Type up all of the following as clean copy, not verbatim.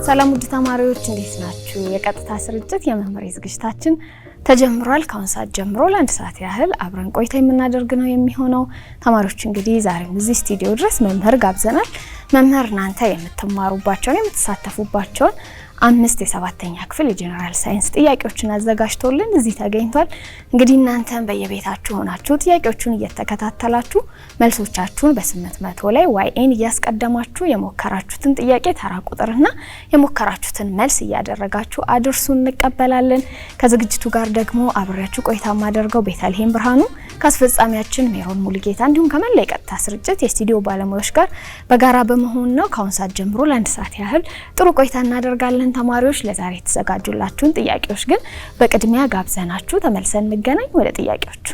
ሰላም ውድ ተማሪዎች እንዴት ናችሁ? የቀጥታ ስርጭት የመምህር ዝግጅታችን ተጀምሯል። ከአሁን ሰዓት ጀምሮ ለአንድ ሰዓት ያህል አብረን ቆይታ የምናደርግ ነው የሚሆነው። ተማሪዎች እንግዲህ ዛሬም እዚህ ስቱዲዮ ድረስ መምህር ጋብዘናል። መምህር እናንተ የምትማሩባቸውን የምትሳተፉባቸውን 5 የ7ኛ ክፍል የጀነራል ሳይንስ ጥያቄዎችን አዘጋጅቶልን እዚህ ተገኝቷል። እንግዲህ እናንተም በየቤታችሁ ሆናችሁ ጥያቄዎቹን እየተከታተላችሁ መልሶቻችሁን በ800 ላይ YN እያስቀደማችሁ የሞከራችሁትን ጥያቄ ተራ ቁጥርና የሞከራችሁትን መልስ እያደረጋችሁ አድርሱን እንቀበላለን። ከዝግጅቱ ጋር ደግሞ አብሬያችሁ ቆይታ ማደርገው ቤተልሔም ብርሃኑ ከአስፈጻሚያችን ሜሮን ሙሉጌታ እንዲሁም ከመላ የቀጥታ ስርጭት የስቱዲዮ ባለሙያዎች ጋር በጋራ በመሆን ነው። ከአሁን ሰዓት ጀምሮ ለአንድ ሰዓት ያህል ጥሩ ቆይታ እናደርጋለን። ተማሪዎች ለዛሬ ተዘጋጁላችሁን ጥያቄዎች ግን በቅድሚያ ጋብዘናችሁ ተመልሰን እንገናኝ። ወደ ጥያቄዎቹ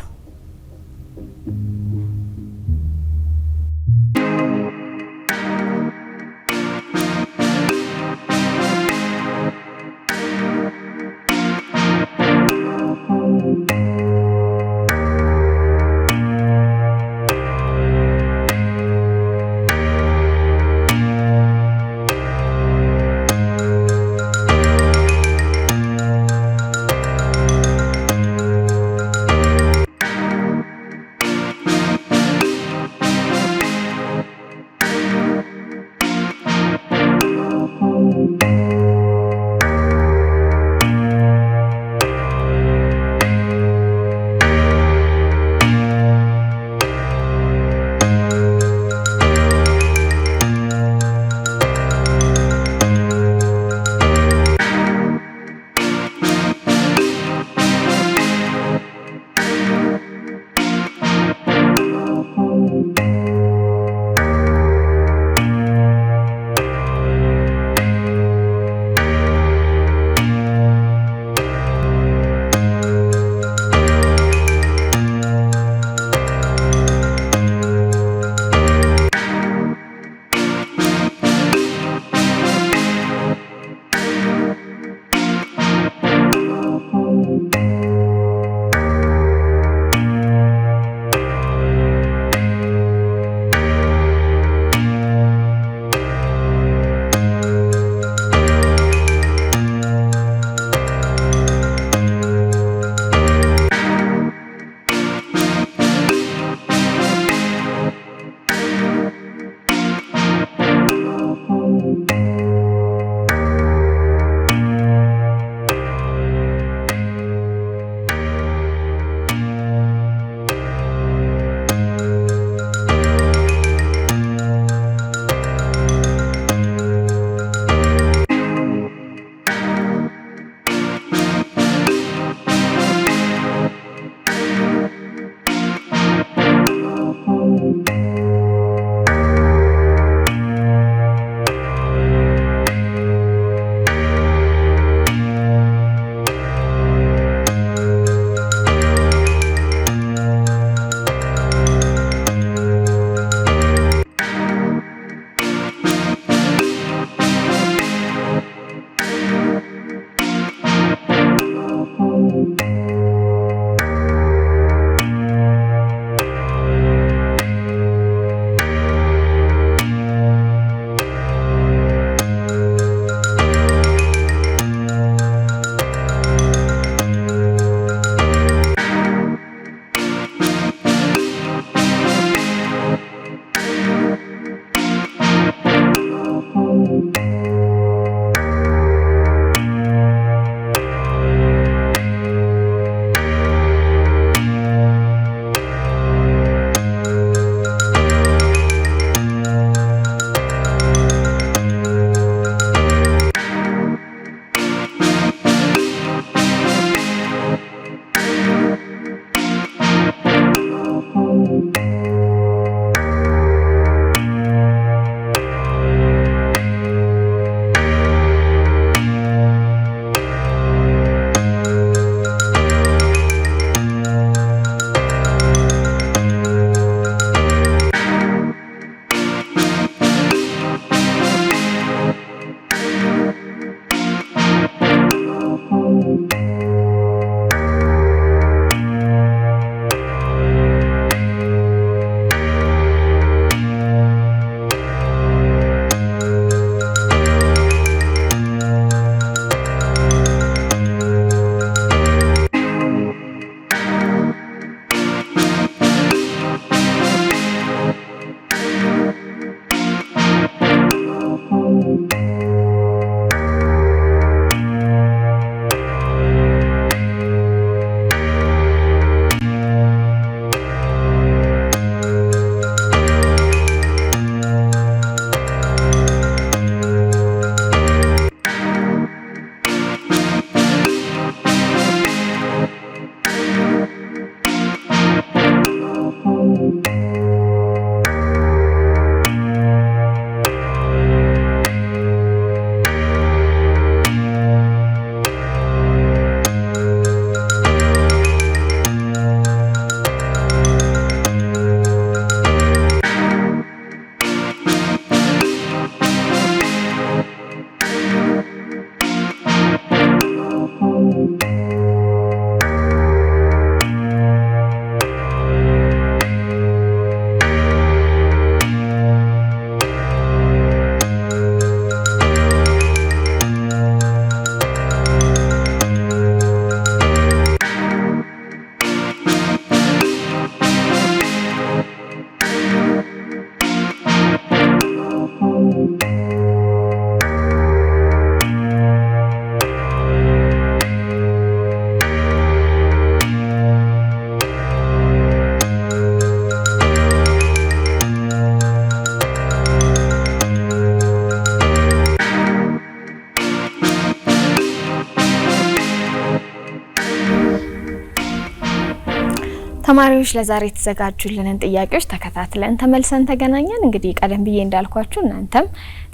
ተማሪዎች ለዛሬ የተዘጋጁልንን ጥያቄዎች ተከታትለን ተመልሰን ተገናኘን። እንግዲህ ቀደም ብዬ እንዳልኳችሁ እናንተም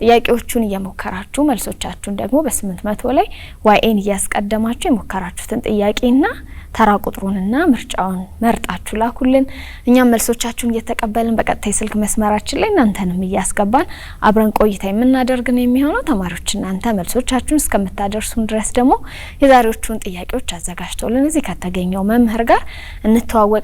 ጥያቄዎቹን እየሞከራችሁ መልሶቻችሁን ደግሞ በ800 ላይ ዋይኤን እያስቀደማችሁ የሞከራችሁትን ጥያቄና ተራ ቁጥሩንና ምርጫውን መርጣችሁ ላኩልን። እኛም መልሶቻችሁን እየተቀበልን በቀጥታ የስልክ መስመራችን ላይ እናንተንም እያስገባን አብረን ቆይታ የምናደርግ ነው የሚሆነው። ተማሪዎች እናንተ መልሶቻችሁን እስከምታደርሱን ድረስ ደግሞ የዛሬዎቹን ጥያቄዎች አዘጋጅተውልን እዚህ ከተገኘው መምህር ጋር እንተዋወቃለን።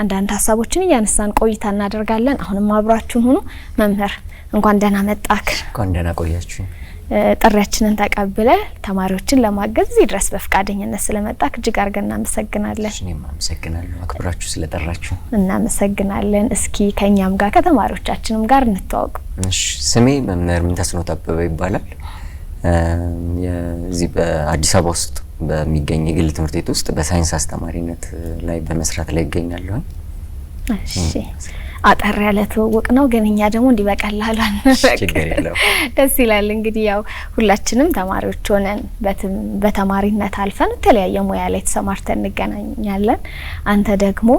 አንዳንድ ሀሳቦችን እያነሳን ቆይታ እናደርጋለን። አሁንም አብራችሁን ሁኑ። መምህር እንኳን ደህና መጣክ። እንኳን ደህና ቆያችሁ። ጥሪያችንን ተቀብለ ተማሪዎችን ለማገዝ እዚህ ድረስ በፍቃደኝነት ስለመጣክ እጅግ አድርገን እናመሰግናለን። እኔም አመሰግናለሁ አክብራችሁ ስለጠራችሁ። እናመሰግናለን። እስኪ ከኛም ጋር ከተማሪዎቻችንም ጋር እንተዋወቅ። እሺ፣ ስሜ መምህር ምንተስኖት አበበ ይባላል። የዚህ በአዲስ አበባ ውስጥ በሚገኝ የግል ትምህርት ቤት ውስጥ በሳይንስ አስተማሪነት ላይ በመስራት ላይ ይገኛለሁ። እሺ፣ አጠር ያለ ትውውቅ ነው፣ ግን እኛ ደግሞ እንዲበቀላሉ ችግር የለው። ደስ ይላል። እንግዲህ ያው ሁላችንም ተማሪዎች ሆነን በተማሪነት አልፈን የተለያየ ሙያ ላይ ተሰማርተን እንገናኛለን። አንተ ደግሞ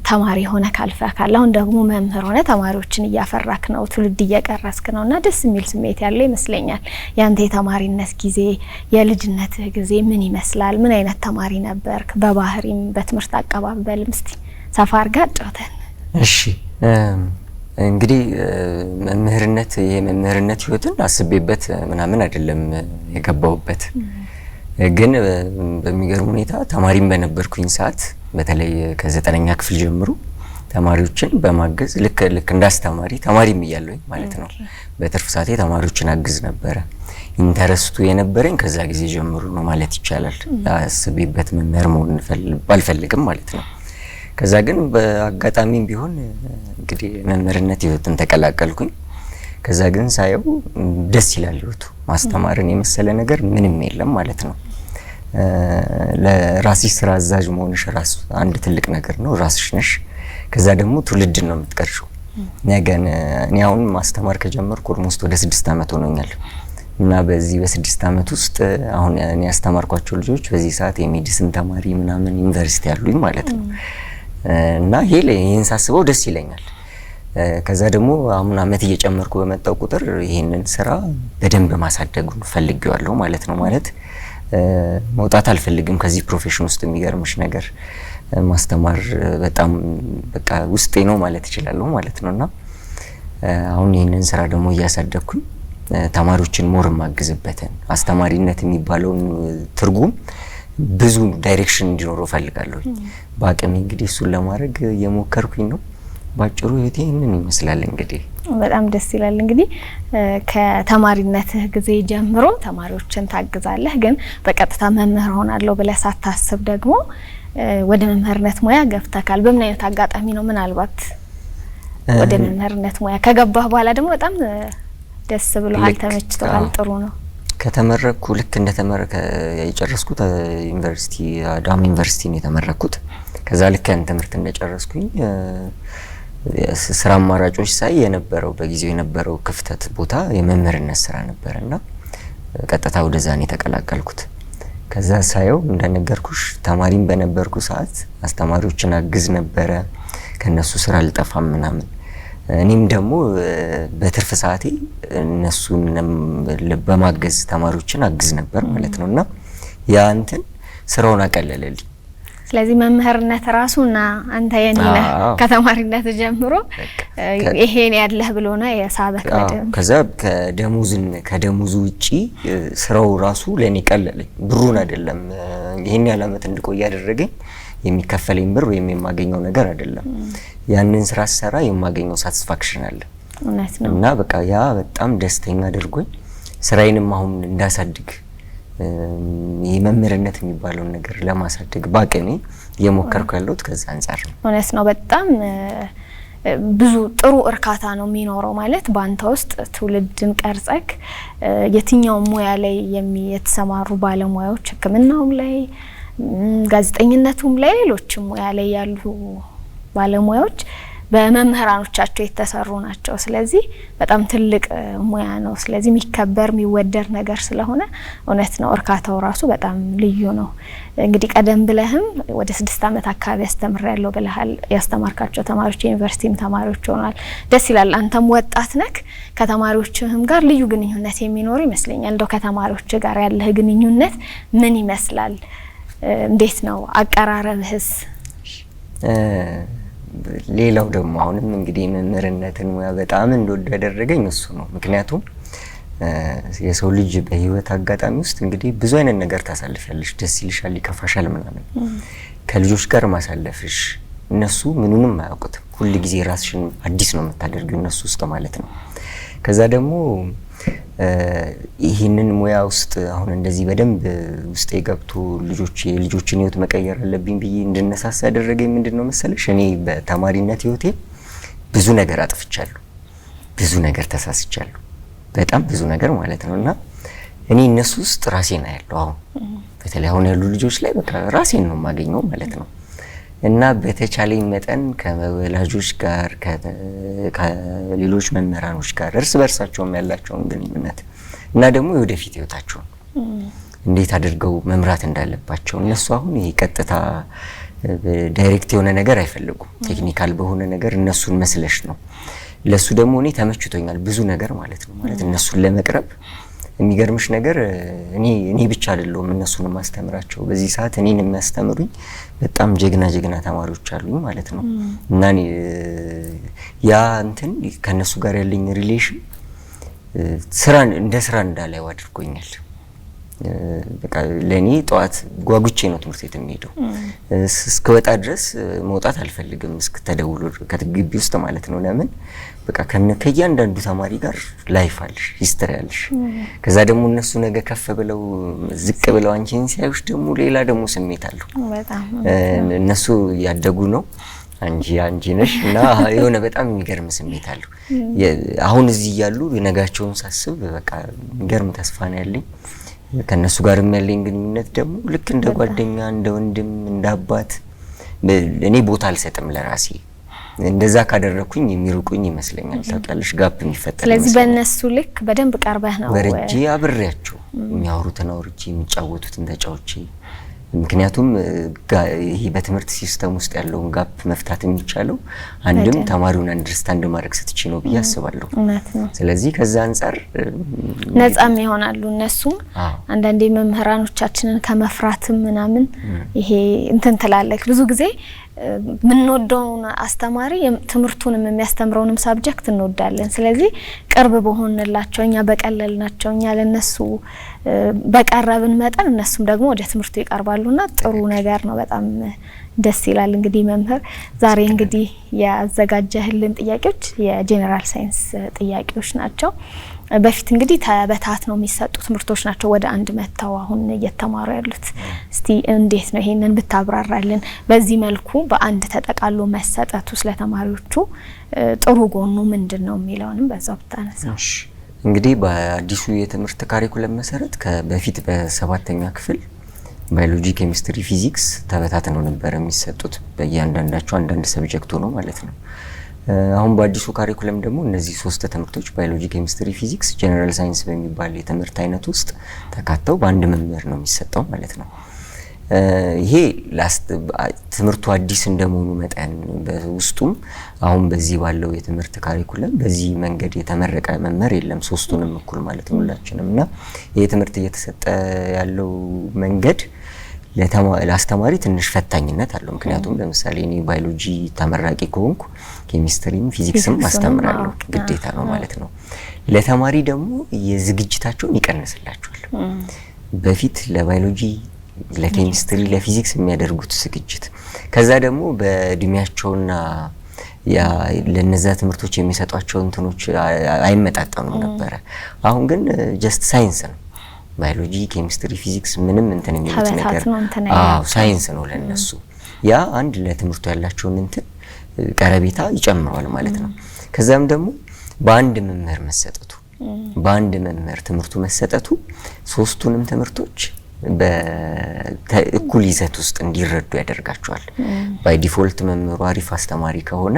ተማሪ ሆነ ካልፈካል፣ አሁን ደግሞ መምህር ሆነ ተማሪዎችን እያፈራክ ነው፣ ትውልድ እየቀረስክ ነውና ደስ የሚል ስሜት ያለው ይመስለኛል። ያንተ የተማሪነት ጊዜ የልጅነትህ ጊዜ ምን ይመስላል? ምን አይነት ተማሪ ነበርክ? በባህሪም በትምህርት አቀባበልም እስቲ ሰፋ አድርጋ አጫውተን። እሺ፣ እንግዲህ መምህርነት የመምህርነት ህይወትን አስቤበት ምናምን አይደለም የገባሁበት። ግን በሚገርም ሁኔታ ተማሪም በነበርኩኝ ሰዓት በተለይ ከ9ኛ ክፍል ጀምሮ ተማሪዎችን በማገዝ ልክ እንዳስተማሪ ተማሪም እያለሁኝ ማለት ነው በትርፍ ሰዓቴ ተማሪዎችን አግዝ ነበረ። ኢንተረስቱ የነበረኝ ከዛ ጊዜ ጀምሮ ነው ማለት ይቻላል። አስቤበት መምህር መሆን ባልፈልግም ማለት ነው። ከዛ ግን በአጋጣሚም ቢሆን እንግዲህ መምህርነት ህይወትን ተቀላቀልኩኝ። ከዛ ግን ሳየው ደስ ይላል ህይወቱ። ማስተማርን የመሰለ ነገር ምንም የለም ማለት ነው። ለራስሽ ስራ አዛዥ መሆንሽ ራስ አንድ ትልቅ ነገር ነው። ራስሽ ነሽ። ከዛ ደግሞ ትውልድን ነው የምትቀርሺው። ነገን እኔ አሁን ማስተማር ከጀመርኩ ኦልሞስት ወደ 6 አመት ሆኖኛል። እና በዚህ በ6 አመት ውስጥ አሁን እኔ ያስተማርኳቸው ልጆች በዚህ ሰዓት የሜዲሲን ተማሪ ምናምን ዩኒቨርሲቲ ያሉኝ ማለት ነው። እና ይሄን ሳስበው ደስ ይለኛል። ከዛ ደግሞ አሁን አመት እየጨመርኩ በመጣው ቁጥር ይሄንን ስራ በደንብ ማሳደጉን ፈልጌዋለሁ ማለት ነው። ማለት መውጣት አልፈልግም ከዚህ ፕሮፌሽን ውስጥ። የሚገርምሽ ነገር ማስተማር በጣም በቃ ውስጤ ነው ማለት እችላለሁ ማለት ነውና አሁን ይሄንን ስራ ደግሞ እያሳደግኩኝ ተማሪዎችን ሞር ማግዝበትን አስተማሪነት የሚባለውን ትርጉም ብዙ ዳይሬክሽን እንዲኖረው ፈልጋለሁ። በአቅሜ እንግዲህ እሱን ለማድረግ እየሞከርኩኝ ነው። ባጭሩ ህይወቴ ምን ይመስላል? እንግዲህ በጣም ደስ ይላል። እንግዲህ ከተማሪነትህ ጊዜ ጀምሮ ተማሪዎችን ታግዛለህ፣ ግን በቀጥታ መምህር ሆናለሁ ብለህ ሳታስብ ደግሞ ወደ መምህርነት ሙያ ገብተካል። በምን አይነት አጋጣሚ ነው? ምናልባት ወደ መምህርነት ሙያ ከገባህ በኋላ ደግሞ በጣም ደስ ብሎሃል፣ ተመችቶሃል፣ ጥሩ ነው። ከተመረኩ ልክ እንደተመረከ የጨረስኩት ዩኒቨርሲቲ አዳማ ዩኒቨርሲቲ ነው የተመረኩት። ከዛ ልክ ያን ትምህርት እንደጨረስኩኝ ስራ አማራጮች ሳይ የነበረው በጊዜው የነበረው ክፍተት ቦታ የመምህርነት ስራ ነበርና ቀጥታ ወደዛ ነው የተቀላቀልኩት። ከዛ ሳየው እንደነገርኩሽ ተማሪም በነበርኩ ሰዓት አስተማሪዎችን አግዝ ነበረ፣ ከነሱ ስራ አልጠፋም ምናምን። እኔም ደግሞ በትርፍ ሰዓቴ እነሱን በማገዝ ተማሪዎችን አግዝ ነበር ማለት ነውና ያ እንትን ስራውን አቀለለልኝ። ስለዚህ መምህርነት ራሱና አንተ የኔና ከተማሪነት ጀምሮ ይሄን ያለህ ብሎ ነው የሳበክ ማለት። ከዛ ከደሞዙ ውጪ ስራው ራሱ ለኔ ቀለለኝ። ብሩን አይደለም ይሄን ያለ አመት እንድቆይ ያደረገኝ የሚከፈለኝ ብር ወይም የማገኘው ነገር አይደለም። ያንን ስራ ሰራ የማገኘው ሳቲስፋክሽን አለ እና በቃ ያ በጣም ደስተኛ አድርጎኝ ስራዬንም አሁን እንዳሳድግ የመምህርነት የሚባለው ነገር ለማሳደግ ባቀኔ የሞከርኩ ያለሁት ከዛ አንፃር ነው። እውነት ነው። በጣም ብዙ ጥሩ እርካታ ነው የሚኖረው ማለት ባንተ ውስጥ ትውልድን ቀርጸክ የትኛው ሙያ ላይ የተሰማሩ ባለሙያዎች ሕክምናውም ላይ ጋዜጠኝነቱም ላይ ሌሎችም ሙያ ላይ ያሉ ባለሙያዎች በመምህራኖቻቸው የተሰሩ ናቸው። ስለዚህ በጣም ትልቅ ሙያ ነው። ስለዚህ የሚከበር የሚወደድ ነገር ስለሆነ እውነት ነው እርካታው ራሱ በጣም ልዩ ነው። እንግዲህ ቀደም ብለህም ወደ 6 ዓመት አካባቢ ያስተምራለሁ ብለሃል። ያስተማርካቸው ተማሪዎች የዩኒቨርሲቲም ተማሪዎች ሆኗል። ደስ ይላል። አንተም ወጣት ነክ ከተማሪዎችህም ጋር ልዩ ግንኙነት የሚኖር ይመስለኛል። እንደው ከተማሪዎች ጋር ያለህ ግንኙነት ምን ይመስላል? እንዴት ነው አቀራረብህስ? ሌላው ደግሞ አሁንም እንግዲህ መምህርነትን ሙያ በጣም እንደወደው ያደረገኝ እሱ ነው። ምክንያቱም የሰው ልጅ በህይወት አጋጣሚ ውስጥ እንግዲህ ብዙ አይነት ነገር ታሳልፊያለሽ። ደስ ይልሻል፣ ይከፋሻል ምናምን። ከልጆች ጋር ማሳለፍሽ እነሱ ምኑንም አያውቁትም። ሁሉ ጊዜ ራስሽን አዲስ ነው የምታደርጊው እነሱ ውስጥ ማለት ነው። ከዛ ደግሞ ይህንን ሙያ ውስጥ አሁን እንደዚህ በደንብ ውስጤ ገብቶ ልጆችን ህይወት መቀየር አለብኝ ብዬ እንድነሳሳ ያደረገኝ ምንድነው መሰለሽ? እኔ በተማሪነት ህይወቴ ብዙ ነገር አጥፍቻለሁ፣ ብዙ ነገር ተሳስቻለሁ፣ በጣም ብዙ ነገር ማለት ነውና እኔ እነሱ ውስጥ ራሴን አያለሁ። አሁን በተለይ አሁን ያሉ ልጆች ላይ በቃ ራሴን ነው የማገኘው ማለት ነው። እና በተቻለኝ መጠን ከወላጆች ጋር ከሌሎች መምህራኖች ጋር እርስ በርሳቸውም ያላቸውን ግንኙነት እና ደግሞ የወደፊት ህይወታቸውን እንዴት አድርገው መምራት እንዳለባቸው እነሱ አሁን ይሄ ቀጥታ ዳይሬክት የሆነ ነገር አይፈልጉም። ቴክኒካል በሆነ ነገር እነሱን መስለሽ ነው። ለሱ ደግሞ እኔ ተመችቶኛል ብዙ ነገር ማለት ነው። ማለት እነሱን ለመቅረብ የሚገርምሽ ነገር እኔ ብቻ አይደለሁም እነሱን ማስተምራቸው። በዚህ ሰዓት እኔን የሚያስተምሩኝ በጣም ጀግና ተማሪዎች አሉኝ ማለት ነው። እና ያ እንትን ከነሱ ጋር ያለኝ ሪሌሽን እንደ ስራ እንዳላየው አድርጎኛል። በቃ ለኔ ጧት ጓጉቼ ነው ትምህርት ቤት የሚሄደው። እስከወጣ ድረስ መውጣት አልፈልግም እስከተደውሎ ከግቢ ውስጥ ማለት ነው። ለምን በቃ ከእያንዳንዱ ተማሪ ጋር ላይፍ አለሽ፣ ሂስትሪ አለሽ። ከዛ ደግሞ እነሱ ነገ ከፍ ብለው ዝቅ ብለው አንቺን ሲያዩሽ ደግሞ ሌላ ደግሞ ስሜት አለው። እነሱ ያደጉ ነው አንቺ ነሽ እና የሆነ በጣም የሚገርም ስሜት አለው። አሁን እዚህ ያሉ ነገያቸውን ሳስብ በቃ የሚገርም ተስፋ ነው ያለኝ። ከነሱ ጋር ያለኝ ግንኙነት ደግሞ ልክ እንደ ጓደኛ፣ እንደ ወንድም፣ እንደ አባት እኔ ቦታ አልሰጥም ለራሴ። እንደዛ ካደረኩኝ የሚሩቁኝ ይመስለኛል። ታውቂያለሽ ጋፕ የሚፈጠር። ስለዚህ በእነሱ ልክ በደንብ ቀርበህ ነው በረጂ አብሬያቸው የሚያወሩትን አውርቼ የሚጫወቱትን ተጫውቼ። ምክንያቱም ይሄ በትምህርት ሲስተም ውስጥ ያለውን ጋፕ መፍታት የሚቻለው አንድም ተማሪውን አንደርስታንድ ማድረግ ስትቺ ነው ብዬ አስባለሁ። ስለዚህ ከዛ አንፃር ነፃም ይሆናሉ እነሱም። አንዳንዴ መምህራኖቻችንን ከመፍራትም ምናምን ይሄ እንትን ትላለክ ብዙ ጊዜ ምንወደውን አስተማሪ ትምህርቱንም የሚያስተምረውንም ሳብጀክት እንወዳለን። ስለዚህ ቅርብ በሆንላቸው እኛ በቀለልናቸው እኛ ለነሱ በቀረብን መጠን እነሱም ደግሞ ወደ ትምህርቱ ይቀርባሉና ጥሩ ነገር ነው። በጣም ደስ ይላል። እንግዲህ መምህር ዛሬ እንግዲህ ያዘጋጀህልን ጥያቄዎች የጄኔራል ሳይንስ ጥያቄዎች ናቸው። በፊት እንግዲህ ተበታት ነው የሚሰጡ ትምህርቶች ናቸው ወደ አንድ መተው አሁን እየተማሩ ያሉት። እስቲ እንዴት ነው ይሄንን ብታብራራልን? በዚህ መልኩ በአንድ ተጠቃሎ መሰጠቱ ስለተማሪዎቹ ጥሩ ጎኑ ምንድነው የሚለውንም በዛው ብታነሳው። እንግዲህ በአዲሱ የትምህርት ካሪኩለም መሰረት በፊት በ7ኛ ክፍል ባዮሎጂ፣ ኬሚስትሪ፣ ፊዚክስ ተበታትነው ነበር የሚሰጡት በእያንዳንዳቸው አንዳንድ ሰብጀክት ሆኖ ማለት ነው። አሁን በአዲሱ ካሪኩለም ደግሞ እነዚህ 3 ትምህርቶች ባዮሎጂ፣ ኬሚስትሪ፣ ፊዚክስ ጄኔራል ሳይንስ በሚባል የትምህርት አይነት ውስጥ ተካተው በአንድ መምህር ነው የሚሰጠው ማለት ነው። ይሄ ትምህርቱ አዲስ እንደመሆኑ መጠን በውስጡም አሁን በዚህ ባለው የትምህርት ካሪኩለም በዚህ መንገድ የተመረቀ መምህር የለም፣ 3ቱንም እኩል ማለት ነው ሁላችንም። እና ይሄ ትምህርት እየተሰጠ ያለው መንገድ ለአስተማሪ ትንሽ ፈታኝነት አለው። ምክንያቱም ለምሳሌ እኔ ባዮሎጂ ተመራቂ ከሆንኩ ኬሚስትሪም ፊዚክስም ማስተምራለሁ ግዴታ ነው ማለት ነው። ለተማሪ ደግሞ የዝግጅታቸውን ይቀንስላቸዋል። በፊት ለባዮሎጂ፣ ለኬሚስትሪ፣ ለፊዚክስ የሚያደርጉት ዝግጅት ከዛ ደግሞ በእድሜያቸውና ለነዛ ትምህርቶች የሚሰጧቸው እንትኖች አይመጣጠኑም ነበረ። አሁን ግን ጀስት ሳይንስ ነው። ባዮሎጂ፣ ኬሚስትሪ፣ ፊዚክስ ምንም እንትን የሚሉት ነገር ሳይንስ ነው ለነሱ። ያ አንድ ለትምህርቱ ያላቸውን እንትን ቀረቤታ ይጨምራል ማለት ነው። ከዛም ደግሞ በአንድ መምህር ትምህርቱ መሰጠቱ 3ቱንም ትምህርቶች በእኩል ይዘት ውስጥ እንዲረዱ ያደርጋቸዋል። ባይ ዲፎልት መምህሩ አሪፍ አስተማሪ ከሆነ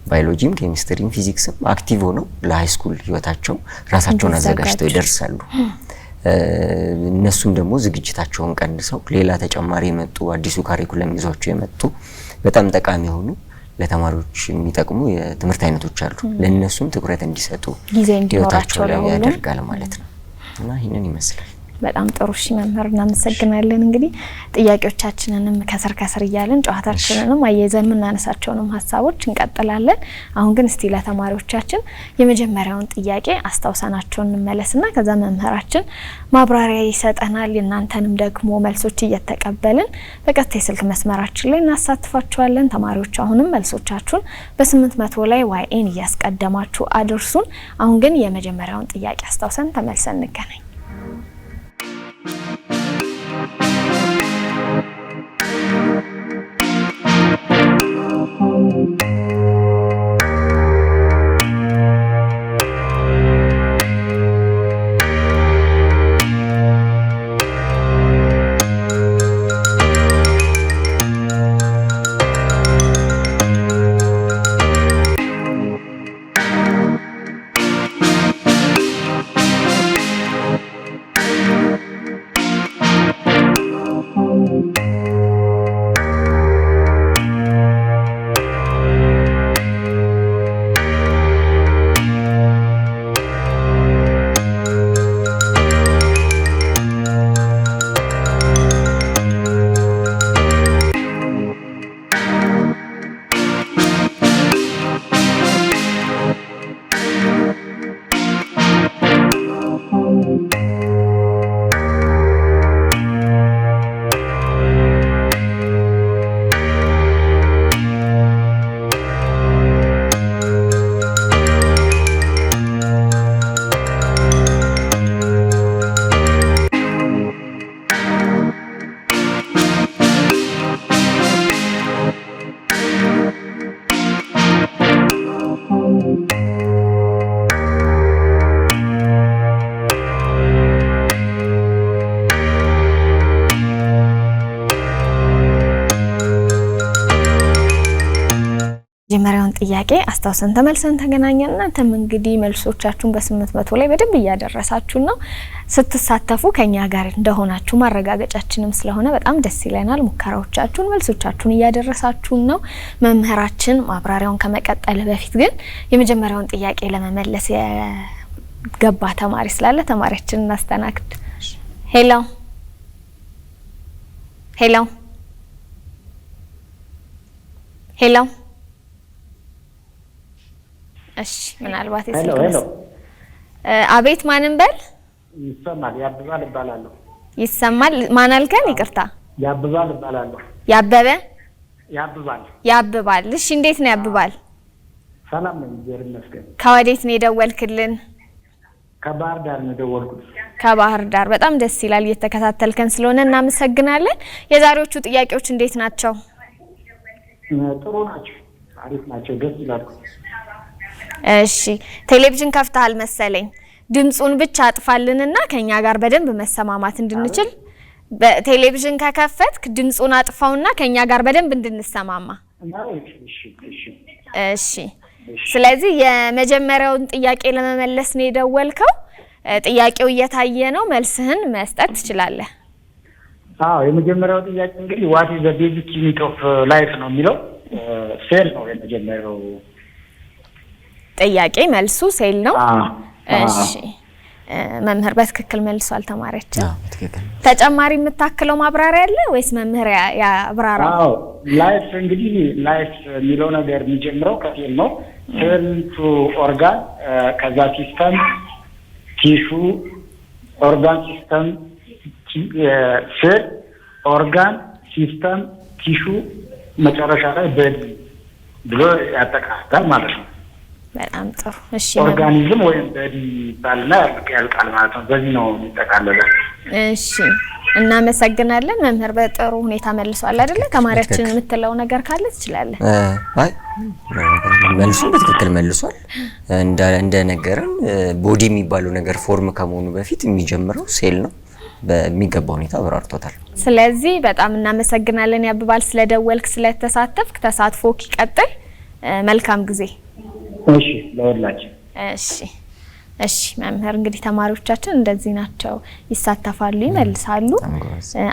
ባዮሎጂም ኬሚስትሪም ፊዚክስም አክቲቭ ሆነው ለሃይ ስኩል ህይወታቸው ራሳቸውን አዘጋጅተው ይደርሳሉ። እነሱም ደግሞ ዝግጅታቸውን ቀንሰው ሌላ ተጨማሪ የመጡ አዲሱ ካሪኩለም ይዟቸው የመጡ በጣም ጠቃሚ ሆኑ ለተማሪዎች የሚጠቅሙ የትምህርት አይነቶች አሉ። ለነሱም ትኩረት እንዲሰጡ ጊዜ እንዲኖራቸው ያደርጋል ማለት ነው እና ይሄንን ይመስላል። በጣም ጥሩ እሺ መምህር እናመሰግናለን። እንግዲህ ጥያቄዎቻችንንም ከስር እያለን ጨዋታችንንም አያይዘን የምናነሳቸውንም ሀሳቦች እንቀጥላለን። አሁን ግን እስቲ ለተማሪዎቻችን የመጀመሪያውን ጥያቄ አስታውሰናቸው እንመለስና ከዛ መምህራችን ማብራሪያ ይሰጠናል። እናንተንም ደግሞ መልሶች እየተቀበልን በቀጥታ የስልክ መስመራችን ላይ እናሳትፋችኋለን። ተማሪዎች አሁንም መልሶቻችሁን በ800 ላይ ዋይኤን እያስቀደማችሁ አድርሱን። አሁን ግን የመጀመሪያውን ጥያቄ አስታውሰን ተመልሰን እንገናኝ። የመጀመሪያውን ጥያቄ አስታውሰን ተመልሰን ተገናኘን። እናንተም እንግዲህ መልሶቻችሁን በ800 ላይ በደንብ እያደረሳችሁ ነው። ስትሳተፉ ከኛ ጋር እንደሆናችሁ ማረጋገጫችንም ስለሆነ በጣም ደስ ይለናል። ሙከራዎቻችሁን መልሶቻችሁን እያደረሳችሁ ነው። መምህራችን ማብራሪያውን ከመቀጠል በፊት ግን የመጀመሪያውን ጥያቄ ለመመለስ የገባ ተማሪ ስላለ ተማሪያችንን እናስተናግድ። ሄሎ ሄሎ ሄሎ እሺ ምናልባት ሄሎ አቤት ማንን በል ይሰማል? ያብባል እባላለሁ። ይሰማል? ማን አልከን? ይቅርታ ያብባል እባላለሁ። ያበበ ያብባል። እሺ እንዴት ነው ያብባል? ሰላም ነኝ እግዚአብሔር ይመስገን። ከወዴት ነው የደወልክልን? ከባህር ዳር ነው የደወልኩት። ከባህር ዳር በጣም ደስ ይላል። እየተከታተልከን ስለሆነ እናመሰግናለን። የዛሬዎቹ ጥያቄዎች እንዴት ናቸው? ጥሩ ናቸው፣ አሪፍ ናቸው፣ ደስ ይላሉ። እሺ ቴሌቪዥን ከፍተሃል መሰለኝ። ድምጹን ብቻ አጥፋልንና ከኛ ጋር በደንብ መሰማማት እንድንችል። በቴሌቪዥን ከከፈትክ ድምጹን አጥፋውና ከኛ ጋር በደንብ እንድንሰማማ። እሺ ስለዚህ የመጀመሪያውን ጥያቄ ለመመለስ ነው የደወልከው። ጥያቄው እየታየ ነው፣ መልስህን መስጠት ትችላለህ። አዎ የመጀመሪያው ጥያቄ እንግዲህ what is the basic unit of life ነው የሚለው። ሴል ነው የመጀመሪያው ጥያቄ፣ መልሱ ሴል ነው። እሺ መምህር በትክክል መልሷል ተማሪያችን። በትክክል። ተጨማሪ የምታክለው ማብራሪያ አለ ወይስ መምህር ያብራራው? አዎ ላይፍ እንግዲህ ላይፍ የሚለው ነገር የሚጀምረው ከሴል ነው። ሴል ቱ ኦርጋን፣ ከዛ ሲስተም፣ ቲሹ፣ ኦርጋን፣ ሲስተም፣ ሴል፣ ኦርጋን፣ ሲስተም፣ ቲሹ መጨረሻ ላይ በዲ ብሎ ያጠቃልላል ማለት ነው። በጣም ጥሩ። እሺ ኦርጋኒዝም ወይም በዲ ይባልና ያልቃል ማለት ነው። በዚህ ነው የሚጠቃለለው። እሺ እናመሰግናለን መምህር። በጥሩ ሁኔታ መልሷል አይደለ? ተማሪያችን የምትለው ነገር ካለ ትችላለህ። አይ መልሱ በትክክል መልሷል። እንደነገረን ቦዲ የሚባለው ነገር ፎርም ከመሆኑ በፊት የሚጀምረው ሴል ነው። በሚገባ ሁኔታ አብራርቶታል። ስለዚህ በጣም እናመሰግናለን ያብባል፣ ስለደወልክ ስለተሳተፍክ። ተሳትፎክ ይቀጥል። መልካም ጊዜ እሺ ለወላችን እሺ መምህር እንግዲህ ተማሪዎቻችን እንደዚህ ናቸው፣ ይሳተፋሉ፣ ይመልሳሉ።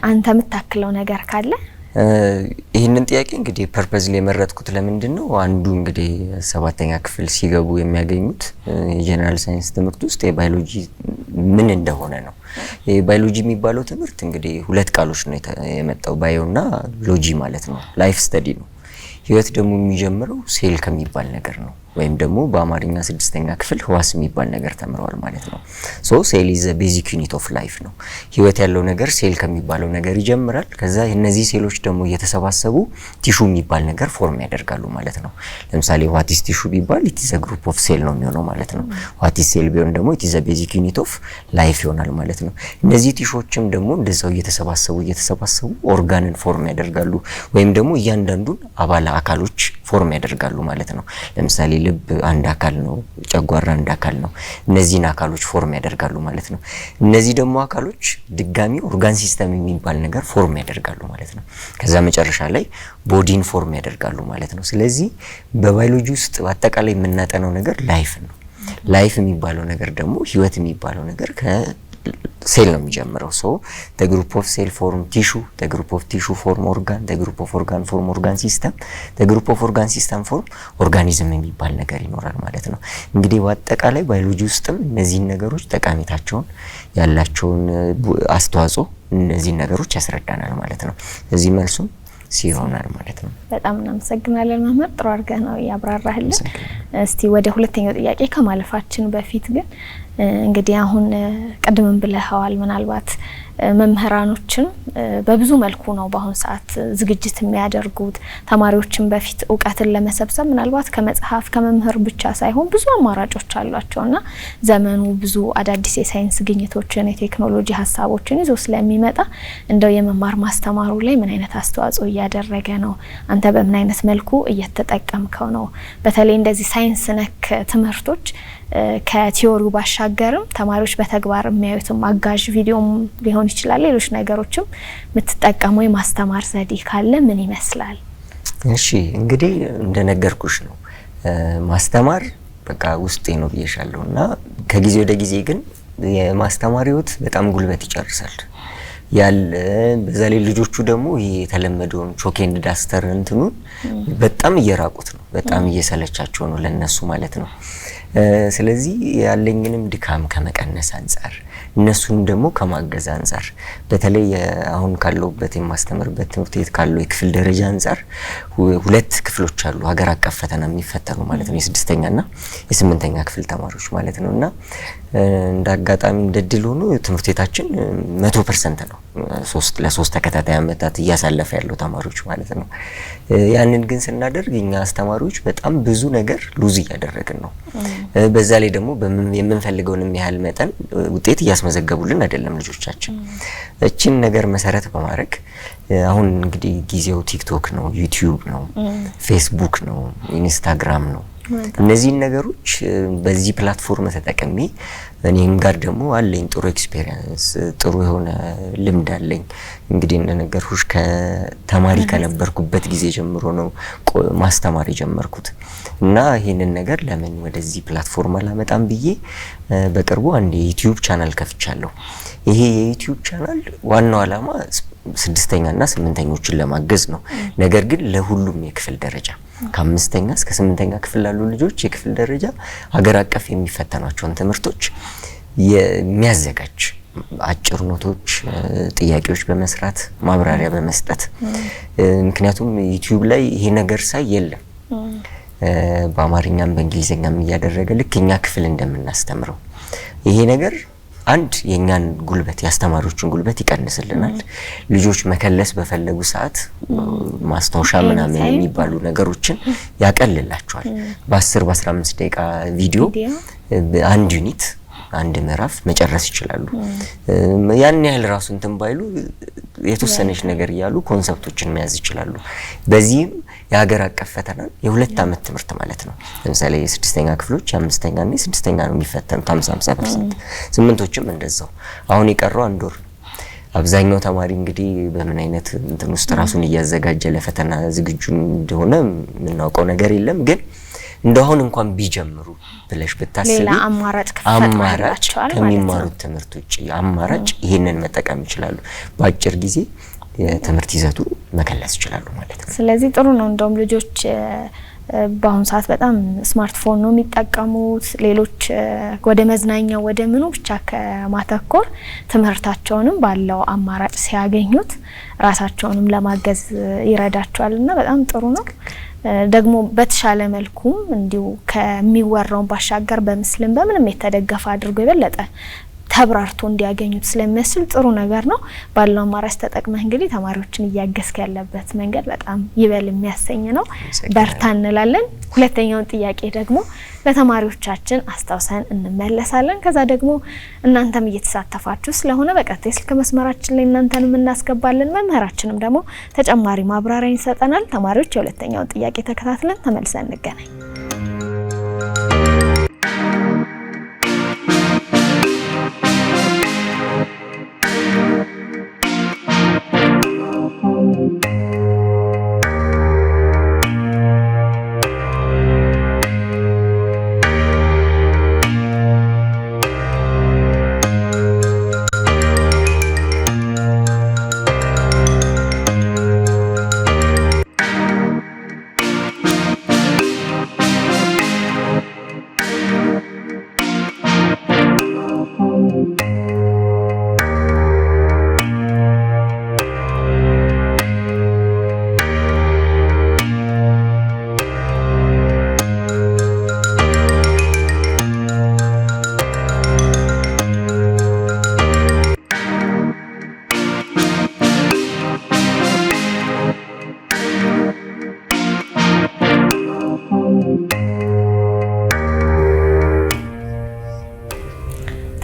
አንተ የምታክለው ነገር ካለ? ይህንን ጥያቄ እንግዲህ ፐርፐዝሊ የመረጥኩት ለምንድን ነው አንዱ እንግዲህ 7ኛ ክፍል ሲገቡ የሚያገኙት የጀነራል ሳይንስ ትምህርት ውስጥ የባዮሎጂ ምን እንደሆነ ነው። የባዮሎጂ የሚባለው ትምህርት እንግዲህ 2 ቃሎች ነው የመጣው፣ ባዮና ሎጂ ማለት ነው። ላይፍ ስተዲ ነው። ህይወት ደግሞ የሚጀምረው ሴል ከሚባል ነገር ነው፣ ወይም ደግሞ በአማርኛ 6ኛ ክፍል ህዋስ የሚባል ነገር ተምረዋል ማለት ነው። ሶ ሴል ኢዝ ቤዚክ ዩኒት ኦፍ ላይፍ ነው። ህይወት ያለው ነገር ሴል ከሚባለው ነገር ይጀምራል። ከዛ እነዚህ ሴሎች ደግሞ እየተሰባሰቡ ቲሹ የሚባል ነገር ፎርም ያደርጋሉ ማለት ነው። ለምሳሌ ዋት ኢዝ ቲሹ ቢባል ኢት ኢዝ አ ግሩፕ ኦፍ ሴል ነው የሚሆነው ማለት ነው። ዋት ኢዝ ሴል ቢሆን ደግሞ ኢት ኢዝ አ ቤዚክ ዩኒት ኦፍ ላይፍ ይሆናል ማለት ነው። እነዚህ ቲሹዎችም ደግሞ እንደዛው እየተሰባሰቡ ኦርጋንን ፎርም ያደርጋሉ፣ ወይም ደግሞ እያንዳንዱን አባለ አካሎች ፎርም ያደርጋሉ ማለት ነው። ለምሳሌ ልብ አንድ አካል ነው፣ ጨጓራ አንድ አካል ነው። እነዚህን አካሎች ፎርም ያደርጋሉ ማለት ነው። እነዚህ ደግሞ አካሎች ድጋሚ ኦርጋን ሲስተም የሚባል ነገር ፎርም ያደርጋሉ ማለት ነው። ከዛ መጨረሻ ላይ ቦዲን ፎርም ያደርጋሉ ማለት ነው። ስለዚህ በባዮሎጂ ውስጥ በአጠቃላይ የምናጠናው ነገር ላይፍ ነው። ላይፍ የሚባለው ነገር ደግሞ ህይወት የሚባለው ነገር ሴል ነው የሚጀምረው። ሶ the group of cell form tissue, the group of tissue form organ, the group of organ form organ system, the group of organ system form organism የሚባል ነገር ይኖራል ማለት ነው። እንግዲህ በአጠቃላይ ባዮሎጂ ውስጥም እነዚህን ነገሮች ጠቃሚታቸውን ያላቸውን አስተዋጽኦ እነዚህን ነገሮች ያስረዳናል ማለት ነው። እዚህ መልሱም ሲሆናል ማለት ነው። በጣም እናመሰግናለን መምህር፣ ጥሩ አድርገህ ነው ያብራራህልን። እስቲ ወደ ሁለተኛው ጥያቄ ከማለፋችን በፊት ግን እንግዲህ አሁን ቀድመን ብለኸዋል፣ ምናልባት መምህራኖችን በብዙ መልኩ ነው በአሁን ሰዓት ዝግጅት የሚያደርጉት። ተማሪዎችን በፊት እውቀትን ለመሰብሰብ ምናልባት ከመጽሐፍ ከመምህር ብቻ ሳይሆን ብዙ አማራጮች አሏቸውና ዘመኑ ብዙ አዳዲስ የሳይንስ ግኝቶችን የቴክኖሎጂ ሀሳቦችን ይዞ ስለሚመጣ እንደው የመማር ማስተማሩ ላይ ምን አይነት አስተዋጽኦ እያደረገ ነው? አንተ በምን አይነት መልኩ እየተጠቀምከው ነው? በተለይ እንደዚህ ሳይንስ ነክ ትምህርቶች ከቲዮሪው ባሻገርም ተማሪዎች በተግባር የሚያዩትም አጋዥ ቪዲዮም ሊሆን ይችላል፣ ሌሎች ነገሮችም የምትጠቀመው የማስተማር ዘዴ ካለ ምን ይመስላል? እሺ እንግዲህ እንደነገርኩሽ ነው ማስተማር በቃ ውስጤ ነው ብዬሻለሁ እና ከጊዜ ወደ ጊዜ ግን የማስተማር ህይወት በጣም ጉልበት ይጨርሳል ያለ። በዛ ላይ ልጆቹ ደግሞ ይሄ የተለመደውን ቾክ ኤንድ ዳስተር እንትኑን በጣም እየራቁት ነው፣ በጣም እየሰለቻቸው ነው ለነሱ ማለት ነው። ስለዚህ ያለኝንም ድካም ከመቀነስ አንፃር እነሱን ደግሞ ከማገዝ አንፃር በተለይ አሁን ካለውበት የማስተምርበት ትምህርት ቤት ካለው የክፍል ደረጃ አንፃር 2 ክፍሎች አሉ ሀገር አቀፍ ፈተና የሚፈተኑ ማለት ነው፣ የ6ኛና የ8ኛ ክፍል ተማሪዎች ማለት ነው። እና እንደ አጋጣሚ እንደድል ሆኖ ትምህርት ቤታችን 100% ነው ለ3 ተከታታይ ዓመታት እያሳለፈ ያለው ተማሪዎች ማለት ነው። ያንን ግን ስናደርግ እኛ አስተማሪዎች በጣም ብዙ ነገር ሉዝ እያደረግን ነው። በዛ ላይ ደግሞ የምንፈልገውን ያህል መጠን ውጤት እያስመዘገቡልን አይደለም ልጆቻችን። እቺን ነገር መሰረት በማድረግ አሁን እንግዲህ ጊዜው ቲክቶክ ነው፣ ዩቲዩብ ነው፣ ፌስቡክ ነው፣ ኢንስታግራም ነው። እነዚህን ነገሮች በዚህ ፕላትፎርም ተጠቅሜ እኔም ጋር ደግሞ አለኝ ጥሩ ኤክስፒሪየንስ፣ ጥሩ የሆነ ልምድ አለኝ። እንግዲህ እንደነገርኩሽ ከተማሪ ከነበርኩበት ጊዜ ጀምሮ ነው ማስተማር የጀመርኩት እና ይሄንን ነገር ለምን ወደዚህ ፕላትፎርም አላመጣም ብዬ በቅርቡ አንድ የዩቲዩብ ቻናል ከፍቻለሁ። ይሄ የዩቲዩብ ቻናል ዋናው ዓላማ 6ኛና 8ኞችን ለማገዝ ነው። ነገር ግን ለሁሉም የክፍል ደረጃ ከ5ኛ እስከ 8ኛ ክፍል ላሉ ልጆች የክፍል ደረጃ ሀገር አቀፍ የሚፈተኗቸውን ትምህርቶች የሚያዘጋጅ አጭር ኖቶች፣ ጥያቄዎች በመስራት ማብራሪያ በመስጠት ምክንያቱም ዩቲዩብ ላይ ይሄ ነገር ሳይ የለም በአማርኛም በእንግሊዘኛም እያደረገ ልክ እኛ ክፍል እንደምናስተምረው ይሄ ነገር አንድ የኛን ጉልበት ያስተማሪዎችን ጉልበት ይቀንስልናል። ልጆች መከለስ በፈለጉ ሰዓት ማስታወሻ ምናምን የሚባሉ ነገሮችን ያቀልላቸዋል። በ10 በ15 ደቂቃ ቪዲዮ አንድ ዩኒት አንድ ምዕራፍ መጨረስ ይችላሉ። ያን ያህል ራሱ እንትን ባይሉ የተወሰነች ነገር እያሉ ኮንሰፕቶችን መያዝ ይችላሉ። በዚህም የሀገር አቀፍ ፈተና የ2 አመት ትምህርት ማለት ነው። ለምሳሌ የ6ኛ ክፍሎች የ5ኛ እና የ6ኛ ነው የሚፈተኑት 50%፣ 8ኞችም እንደዛው። አሁን የቀረው 1 ወር። አብዛኛው ተማሪ እንግዲህ በምን አይነት እንትን ውስጥ ራሱን እያዘጋጀ ለፈተና ዝግጁ እንደሆነ የምናውቀው ነገር የለም። ግን እንደሆነ እንኳን ቢጀምሩ ብለሽ ብታስቢ ሌላ አማራጭ ከፈጥራላቸዋል ከሚማሩት ትምህርት ውጪ አማራጭ ይሄንን መጠቀም ይችላሉ። በአጭር ጊዜ የትምህርት ይዘቱ መከለስ ይችላሉ ማለት ነው። ስለዚህ ጥሩ ነው። እንደውም ልጆች በአሁኑ ሰዓት በጣም ስማርትፎን ነው የሚጠቀሙት። ሌሎች ወደ መዝናኛው ወደ ምኑ ብቻ ከማተኮር ትምህርታቸውንም ባለው አማራጭ ሲያገኙት ራሳቸውንም ለማገዝ ይረዳቸዋልና በጣም ጥሩ ነው። ደግሞ በተሻለ መልኩም እንዲሁ ከሚወራው ባሻገር በምስልም በምንም የተደገፈ አድርጎ የበለጠ ተብራርቶ እንዲያገኙት ስለሚያስችል ጥሩ ነገር ነው። ባለው አማራጭ ተጠቅመህ እንግዲህ ተማሪዎችን እያገዝክ ያለበት መንገድ በጣም ይበል የሚያሰኝ ነው። በርታ እንላለን። ሁለተኛውን ጥያቄ ደግሞ ለተማሪዎቻችን አስታውሰን እንመለሳለን። ከዛ ደግሞ እናንተም እየተሳተፋችሁ ስለሆነ በቀጥታ የስልክ መስመራችን ላይ እናንተንም እናስገባለን። መምህራችንም ደግሞ ተጨማሪ ማብራሪያ ይሰጠናል። ተማሪዎች የሁለተኛውን ጥያቄ ተከታትለን ተመልሰን እንገናኝ።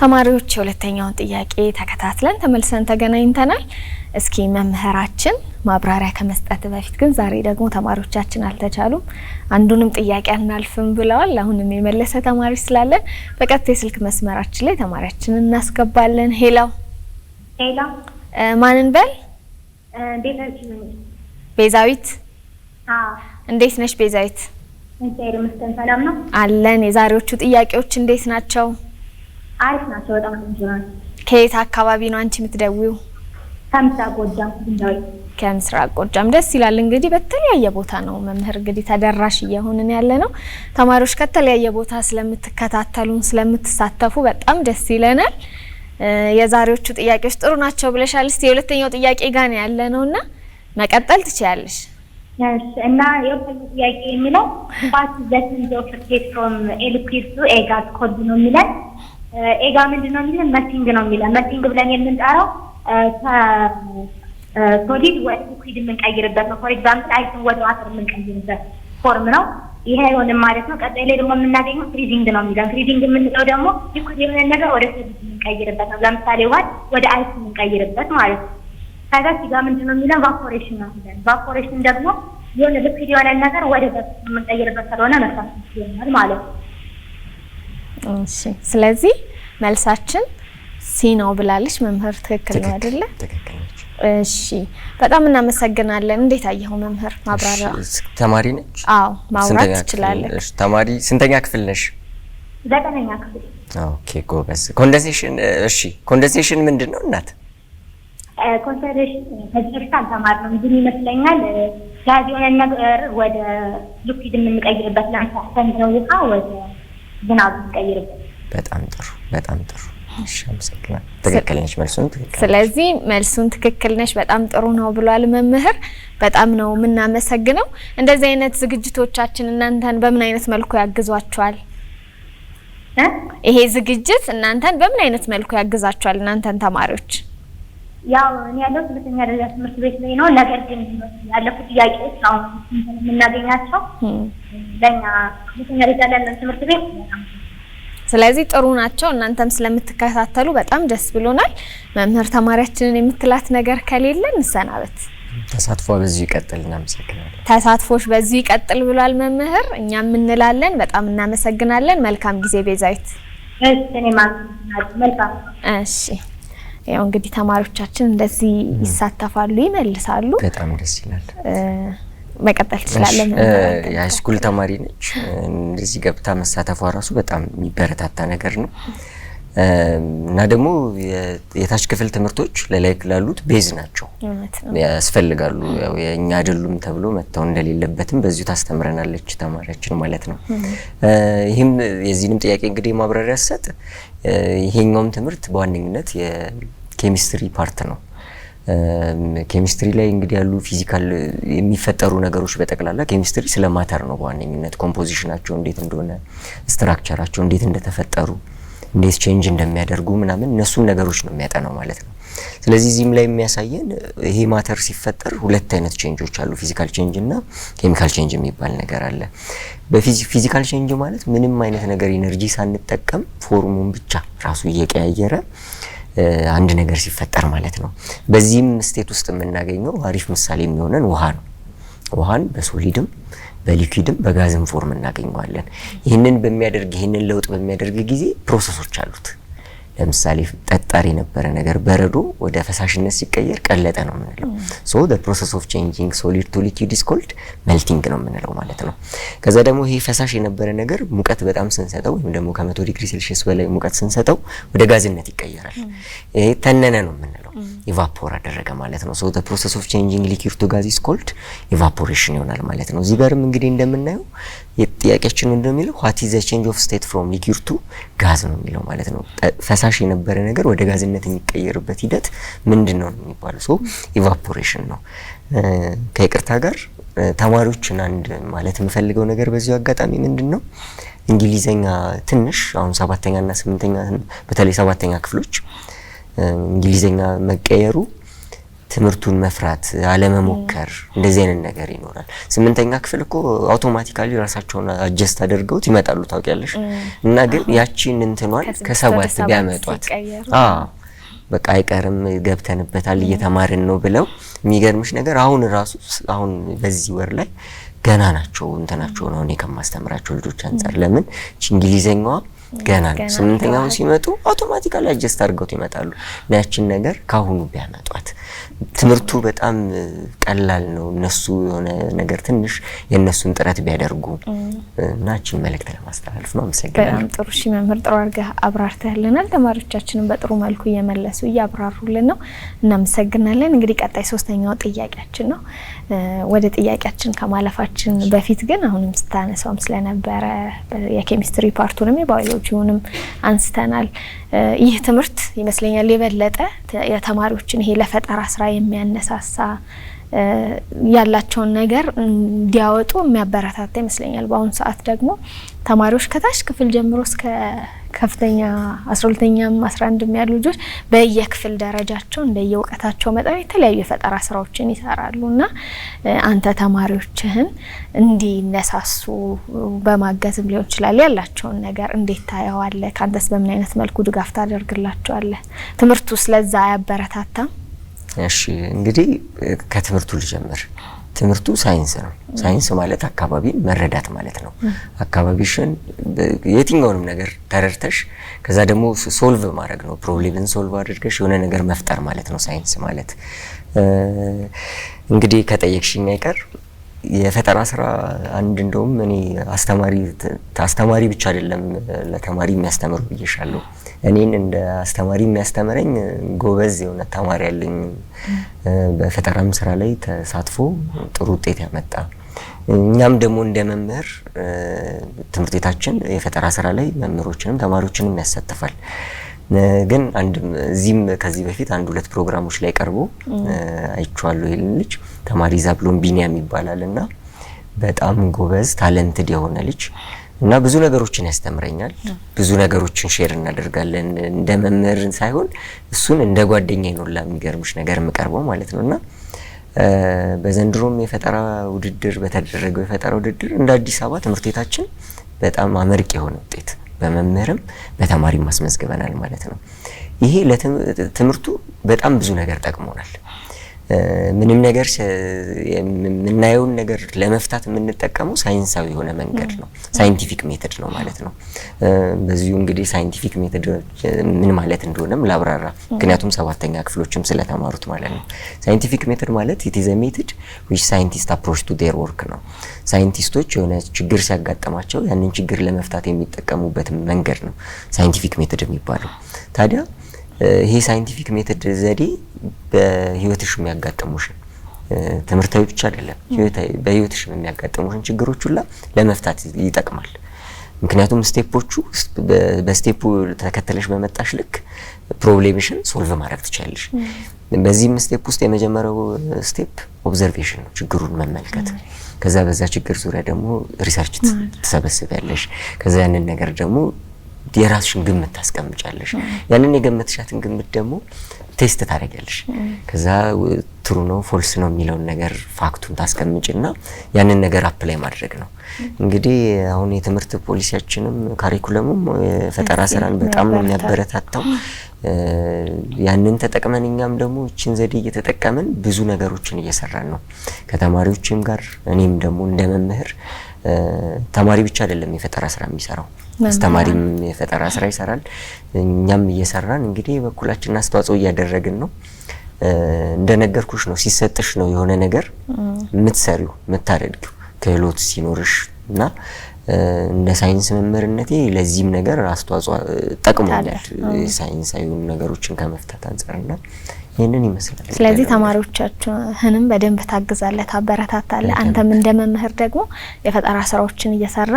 ተማሪዎች የሁለተኛውን ጥያቄ ተከታትለን ተመልሰን ተገናኝተናል። እስኪ መምህራችን ማብራሪያ ከመስጠት በፊት ግን ዛሬ ደግሞ ተማሪዎቻችን አልተቻሉም፣ አንዱንም ጥያቄ አናልፍም ብለዋል። አሁንም የመለሰ ተማሪ ስላለን በቀጥታ የስልክ መስመራችን ላይ ተማሪያችንን እናስገባለን። ሄሎ ሄሎ፣ ማንን በል? ቤዛዊት። እንዴት ነሽ ቤዛዊት? እንዴት መስተን ሰላም ነው አለን። የዛሬዎቹ ጥያቄዎች እንዴት ናቸው? አሪፍ ናቸው። በጣም እንጆይ። ከየት አካባቢ ነው አንቺ የምትደውይው? ከምስራቅ ጎጃም እንጆይ። ከምስራቅ ጎጃም ደስ ይላል። እንግዲህ በተለያየ ቦታ ነው መምህር እንግዲህ ተደራሽ እየሆንን ያለ ነው። ተማሪዎች ከተለያየ ቦታ ስለምትከታተሉን ስለምትሳተፉ በጣም ደስ ይለናል። የዛሬዎቹ ጥያቄዎች ጥሩ ናቸው ብለሻል። እስቲ የሁለተኛው ጥያቄ ጋር ነው ያለ ነውና መቀጠል ትችያለሽ። እና የሁለተኛው ጥያቄ የሚለው ፓርት ዘሰንድ ኦፍ ስቴት ፍሮም ኤሊኩዊድ ቱ ኤጋት ኮድ ነው የሚለው። ኤጋ ምንድነው የሚለው? መቲንግ ነው የሚለው። መቲንግ ብለን የምንጠራው ከሶሊድ ወደ ሊኩዊድ የምንቀይርበት ነው። ፎር ኤግዛምፕል አይስን ወደ ዋተር የምንቀይርበት ፎርም ነው። ይሄ አይሆንም ማለት ነው። ቀጣይ ላይ ደግሞ የምናገኘው ፍሪዚንግ ነው የሚለው። ፍሪዚንግ የምንለው ደግሞ ሊኩዊድ የሆነ ነገር ወደ ሶሊድ የምንቀይርበት ነው። ለምሳሌ ውሃ ወደ አይስ የምንቀይርበት ማለት ነው። ከዛ ሲጋ ምንድነው የሚለው? ቫፖሬሽን ነው የሚለው። ቫፖሬሽን ደግሞ የሆነ ሊኩዊድ የሆነ ነገር ወደ ጋዝ የምንቀይርበት ስለሆነ መሳት ይሆናል ማለት ነው። እሺ፣ ስለዚህ መልሳችን ሲ ነው ብላለች መምህር። ትክክል ነው አይደለ? ትክክል ነች። እሺ፣ በጣም እናመሰግናለን። እንዴት አየኸው መምህር ማብራሪያ? ተማሪ ነች? አዎ፣ ማውራት ትችላለህ። እሺ፣ ተማሪ ስንተኛ ክፍል ነሽ? 9ኛ ክፍል። ኦኬ፣ ጎበዝ። ኮንደንሴሽን፣ እሺ፣ ኮንደንሴሽን ምንድነው እናት? ኮንሰንትሬሽን ከዚህ አልተማርንም ግን ይመስለኛል ጋዝ የሆነ ነገር ወደ ሊኩዊድ የምንቀይርበት ለምሳሌ ነው ውሃ ወደ ዝናብ የምንቀይርበት። በጣም ጥሩ፣ በጣም ጥሩ። እሺ፣ አመሰግናለሁ። ትክክል ነሽ፣ መልሱን ትክክል። ስለዚህ መልሱን ትክክል ነሽ፣ በጣም ጥሩ ነው ብሏል መምህር። በጣም ነው የምናመሰግነው። እንደዚህ አይነት ዝግጅቶቻችን እናንተን በምን አይነት መልኩ ያግዟቸዋል? ይሄ ዝግጅት እናንተን በምን አይነት መልኩ ያግዛቸዋል እናንተን ተማሪዎች? ያው እኔ ያለው ሁለተኛ ደረጃ ትምህርት ቤት ላይ ነው። ነገር ግን ያለፉት ጥያቄዎች አሁን የምናገኛቸው ለኛ ሁለተኛ ደረጃ ያለን ትምህርት ቤት። ስለዚህ ጥሩ ናቸው። እናንተም ስለምትከታተሉ በጣም ደስ ብሎናል። መምህር ተማሪያችንን የምትላት ነገር ከሌለ እንሰናበት። ተሳትፎ በዚሁ ይቀጥል። እናመሰግናለን። ተሳትፎሽ በዚሁ ይቀጥል ብሏል መምህር። እኛም እንላለን። በጣም እናመሰግናለን። መልካም ጊዜ ቤዛዊት። እኔ ማለት መልካም። እሺ፣ ያው እንግዲህ ተማሪዎቻችን እንደዚህ ይሳተፋሉ፣ ይመልሳሉ። በጣም ደስ ይላል። መቀጠል ትችላለህ። የሃይስኩል ተማሪ ነች። እንደዚህ ገብታ መሳተፏ ራሱ በጣም የሚበረታታ ነገር ነው እና ደግሞ የታች ክፍል ትምህርቶች ለላይ ላሉት ቤዝ ናቸው ያስፈልጋሉ። ያው የኛ አይደሉም ተብሎ መተው እንደሌለበትም በዚሁ ታስተምረናለች ተማሪያችን ማለት ነው። ይሄም የዚህንም ጥያቄ እንግዲህ ማብራሪያ ሰጥ ይሄኛውም ትምህርት በዋነኝነት የኬሚስትሪ ፓርት ነው። ኬሚስትሪ ላይ እንግዲህ ያሉ ፊዚካል የሚፈጠሩ ነገሮች በጠቅላላ ኬሚስትሪ ስለ ማተር ነው በዋነኝነት ኮምፖዚሽናቸው እንዴት እንደሆነ ስትራክቸራቸው እንዴት እንደተፈጠሩ እንዴት ቼንጅ እንደሚያደርጉ ምናምን እነሱን ነገሮች ነው የሚያጠናው ማለት ነው። ስለዚህ እዚህም ላይ የሚያሳየን ይሄ ማተር ሲፈጠር ሁለት አይነት ቼንጆች አሉ፣ ፊዚካል ቼንጅ እና ኬሚካል ቼንጅ የሚባል ነገር አለ። በፊዚካል ቼንጅ ማለት ምንም አይነት ነገር ኢነርጂ ሳንጠቀም ፎርሙን ብቻ ራሱ እየቀያየረ አንድ ነገር ሲፈጠር ማለት ነው። በዚህም ስቴት ውስጥ የምናገኘው አሪፍ ምሳሌ የሚሆነን ውሃ ነው። ውሃን በሶሊድም በሊኩዊድም በጋዝም ፎርም እናገኘዋለን። ይህንን ለውጥ በሚያደርግ ጊዜ ፕሮሰሶች አሉት። ለምሳሌ ጠጣር የነበረ ነገር በረዶ ወደ ፈሳሽነት ሲቀየር ቀለጠ ነው የምንለው። ሶ the process of changing solid to liquid is called melting ነው የምንለው ማለት ነው። ከዛ ደግሞ ይሄ ፈሳሽ የነበረ ነገር ሙቀት በጣም ስንሰጠው ወይም ደግሞ ከ100 ዲግሪ ሴልሺየስ በላይ ሙቀት ስንሰጠው ወደ ጋዝነት ይቀየራል። ይሄ ተነነ ነው የምንለው፣ ኢቫፖር አደረገ ማለት ነው። ሶ the process of changing liquid to gas is called evaporation ይሆናል ማለት ነው። እዚህ ጋርም እንግዲህ እንደምናየው የጥያቄያችን እንደሚለው what is the change of state from liquid to gas ነው የሚለው ማለት ነው። ፈሳሽ የነበረ ነገር ወደ ጋዝነት የሚቀየርበት ሂደት ምንድነው የሚባለው? ሶ ኢቫፖሬሽን ነው። ከይቅርታ ጋር ተማሪዎችን አንድ ማለት የምፈልገው ነገር በዚሁ አጋጣሚ ምንድነው እንግሊዘኛ ትንሽ አሁን 7ኛ እና 8ኛ በተለይ 7ኛ ክፍሎች እንግሊዘኛ መቀየሩ ትምህርቱን መፍራት አለመሞከር እንደዚህ አይነት ነገር ይኖራል። 8ኛ ክፍል እኮ አውቶማቲካሊ ራሳቸውን አጀስት አድርገውት ይመጣሉ ታውቂያለሽ። እና ግን ያቺን እንትኗን ከ7 ቢያመጧት በቃ አይቀርም ገብተንበታል እየተማርን ነው ብለው የሚገርምሽ ነገር አሁን በዚህ ወር ላይ ገና ናቸው እንትናቸው ነው እኔ ከማስተምራቸው ልጆች አንፃር። ለምን እንግሊዘኛዋ ገና ነው 8ኛው ሲመጡ አውቶማቲካሊ አጀስት አድርገውት ይመጣሉ። ያቺን ነገር ካሁኑ ቢያመጧት ትምህርቱ በጣም ቀላል ነው። እነሱ የሆነ ነገር ትንሽ የነሱን ጥረት ቢያደርጉ ናችን መልእክት ለማስተላለፍ ነው። አመሰግናለሁ። በጣም ጥሩ። እሺ መምህር ጥሩ አድርገህ አብራርተህልናል። ተማሪዎቻችንን በጥሩ መልኩ እየመለሱ እያብራሩልን ነው። እናመሰግናለን። እንግዲህ ቀጣይ 3ኛው ጥያቄያችን ነው። ወደ ጥያቄያችን ከማለፋችን በፊት ግን አሁንም ስታነሳውም ስለነበረ የኬሚስትሪ ፓርቱንም የባዮሎጂውንም አንስተናል። ይህ ትምህርት ይመስለኛል የበለጠ የተማሪዎችን ይሄ ለፈጠራ ስራ የሚያነሳሳ ያላቸውን ነገር እንዲያወጡ የሚያበረታታ ይመስለኛል። በአሁኑ ሰዓት ደግሞ ተማሪዎች ከታች ክፍል ጀምሮ እስከ ከፍተኛ 12ኛም 11ም ያሉ ልጆች በየክፍል ደረጃቸው እንደየእውቀታቸው መጠን የተለያዩ የፈጠራ ስራዎችን ይሰራሉና አንተ ተማሪዎችህን እንዲነሳሱ በማገዝም ሊሆን ይችላል ያላቸውን ነገር እንዴት ታየዋለህ? ካንተስ በምን አይነት መልኩ ድጋፍ ታደርግላቸዋለህ? ትምህርቱ ስለዛ ያበረታታ? እሺ እንግዲህ ከትምህርቱ ልጀምር። ትምህርቱ ሳይንስ ነው። ሳይንስ ማለት አካባቢን መረዳት ማለት ነው። አካባቢሽን የትኛውንም ነገር ተረድተሽ ከዛ ደግሞ ሶልቭ ማድረግ ነው። ፕሮብሌምን ሶልቭ አድርገሽ የሆነ ነገር መፍጠር ማለት ነው ሳይንስ ማለት። እንግዲህ ከጠየቅሽኝ አይቀር የፈጠራ ስራ አንድ እንደውም እኔ አስተማሪ ብቻ አይደለም ለተማሪ የሚያስተምር ብዬሻለሁ። እኔን እንደ አስተማሪ የሚያስተምረኝ ጎበዝ የሆነ ተማሪ ያለኝ በፈጠራም ስራ ላይ ተሳትፎ ጥሩ ውጤት ያመጣ። እኛም ደግሞ እንደ መምህር ትምህርት ቤታችን የፈጠራ ስራ ላይ መምህሮችንም ተማሪዎችንም ያሳትፋል። ግን እዚህም ከዚህ በፊት 1-2 ፕሮግራሞች ላይ ቀርቦ አይቻለሁ። ይሄን ልጅ ተማሪ ዛብሎን ቢኒያም ይባላልና በጣም ጎበዝ ታለንትድ የሆነ ልጅ እና ብዙ ነገሮችን ያስተምረኛል። ብዙ ነገሮችን ሼር እናደርጋለን። እንደ መምህርን ሳይሆን እሱን እንደ ጓደኛዬ ነው ለሚገርምሽ ነገር የምቀርበው ማለት ነውና በዘንድሮም የፈጠራ ውድድር በተደረገው የፈጠራ ውድድር እንደ አዲስ አበባ ትምህርት ቤታችን በጣም አመርቂ የሆነ ውጤት በመምህርም በተማሪም ማስመዝግበናል ማለት ነው። ይሄ ለትምህርቱ በጣም ብዙ ነገር ጠቅሞናል። ምንም ነገር የምናየውን ነገር ለመፍታት የምንጠቀመው ሳይንሳዊ የሆነ መንገድ ነው ሳይንቲፊክ ሜተድ ነው ማለት ነው በዚሁ እንግዲህ ሳይንቲፊክ ሜተድ ምን ማለት እንደሆነም ላብራራ ምክንያቱም ሰባተኛ ክፍሎችም ስለተማሩት ማለት ነው ሳይንቲፊክ ሜተድ ማለት it is a method which scientists approach to their work ነው ሳይንቲስቶች የሆነ ችግር ሲያጋጥማቸው ያንን ችግር ለመፍታት የሚጠቀሙበት መንገድ ነው ሳይንቲፊክ ሜተድ የሚባለው ታዲያ ይሄ ሳይንቲፊክ ሜተድ ዘዴ በህይወትሽ የሚያጋጥሙሽ ትምህርታዊ ብቻ አይደለም በህይወትሽ የሚያጋጥሙሽ ችግሮች ሁሉ ለመፍታት ይጠቅማል ምክንያቱም ስቴፖቹ በስቴፑ ተከተለሽ በመጣሽ ልክ ፕሮብሌምሽን ሶልቭ ማድረግ ትችላለሽ በዚህም ስቴፕ ውስጥ የመጀመሪያው ስቴፕ ኦብዘርቬሽን ነው ችግሩን መመልከት ከዛ በዛ ችግር ዙሪያ ደግሞ ሪሰርች ተሰበስቢያለሽ ከዛ ያንን ነገር ደግሞ የራስሽን ግምት ታስቀምጫለሽ ያንን የገመትሻትን ግምት ደግሞ ቴስት ታደርጊያለሽ ከዛ ትሩ ነው ፎልስ ነው የሚለውን ነገር ፋክቱን ታስቀምጪና ያንን ነገር አፕላይ ማድረግ ነው እንግዲህ አሁን የትምህርት ፖሊሲያችንም ካሪኩለሙም ፈጠራ ስራን በጣም ነው የሚያበረታታው ያንን ተጠቅመን እኛም ደግሞ እቺን ዘዴ እየተጠቀመን ብዙ ነገሮችን እየሰራን ነው ከተማሪዎችም ጋር እኔም ደግሞ እንደመምህር ተማሪ ብቻ አይደለም የፈጠራ ስራ የሚሰራው አስተማሪም የፈጠራ ስራ ይሰራል እኛም እየሰራን እንግዲህ በኩላችን አስተዋጽኦ እያደረግን ነው እንደነገርኩሽ ነው ሲሰጥሽ ነው የሆነ ነገር የምትሰሪው የምታደርጊው ክህሎት ሲኖርሽና እንደ ሳይንስ መምህርነቴ ለዚህም ነገር አስተዋጽኦ ጠቅሞኛል ሳይንሳዊ ነገሮችን ከመፍታት አንፃርና ይሄንን ይመስላል ስለዚህ ተማሪዎቻችሁንም በደንብ ታግዛለህ ታበረታታለህ አንተም እንደመምህር ደግሞ የፈጠራ ስራዎችን እየሰራ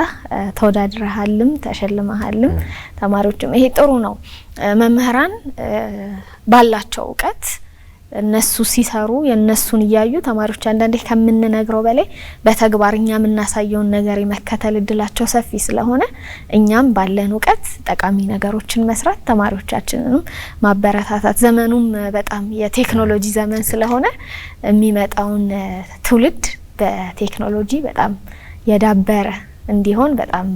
ተወዳድረሃልም ተሸልመሃልም ተማሪዎችም ይሄ ጥሩ ነው መምህራን ባላቸው ዕውቀት እነሱ ሲሰሩ የነሱን ያዩ ተማሪዎች አንዳንዴ ከምንነግረው በላይ በተግባርኛ ምናሳየውን ነገር የመከተል እድላቸው ሰፊ ስለሆነ እኛም ባለን ዕውቀት ጠቃሚ ነገሮችን መስራት ተማሪዎቻችንንም ማበረታታት ዘመኑም በጣም የቴክኖሎጂ ዘመን ስለሆነ የሚመጣውን ትውልድ በቴክኖሎጂ በጣም የዳበረ እንዲሆን በጣም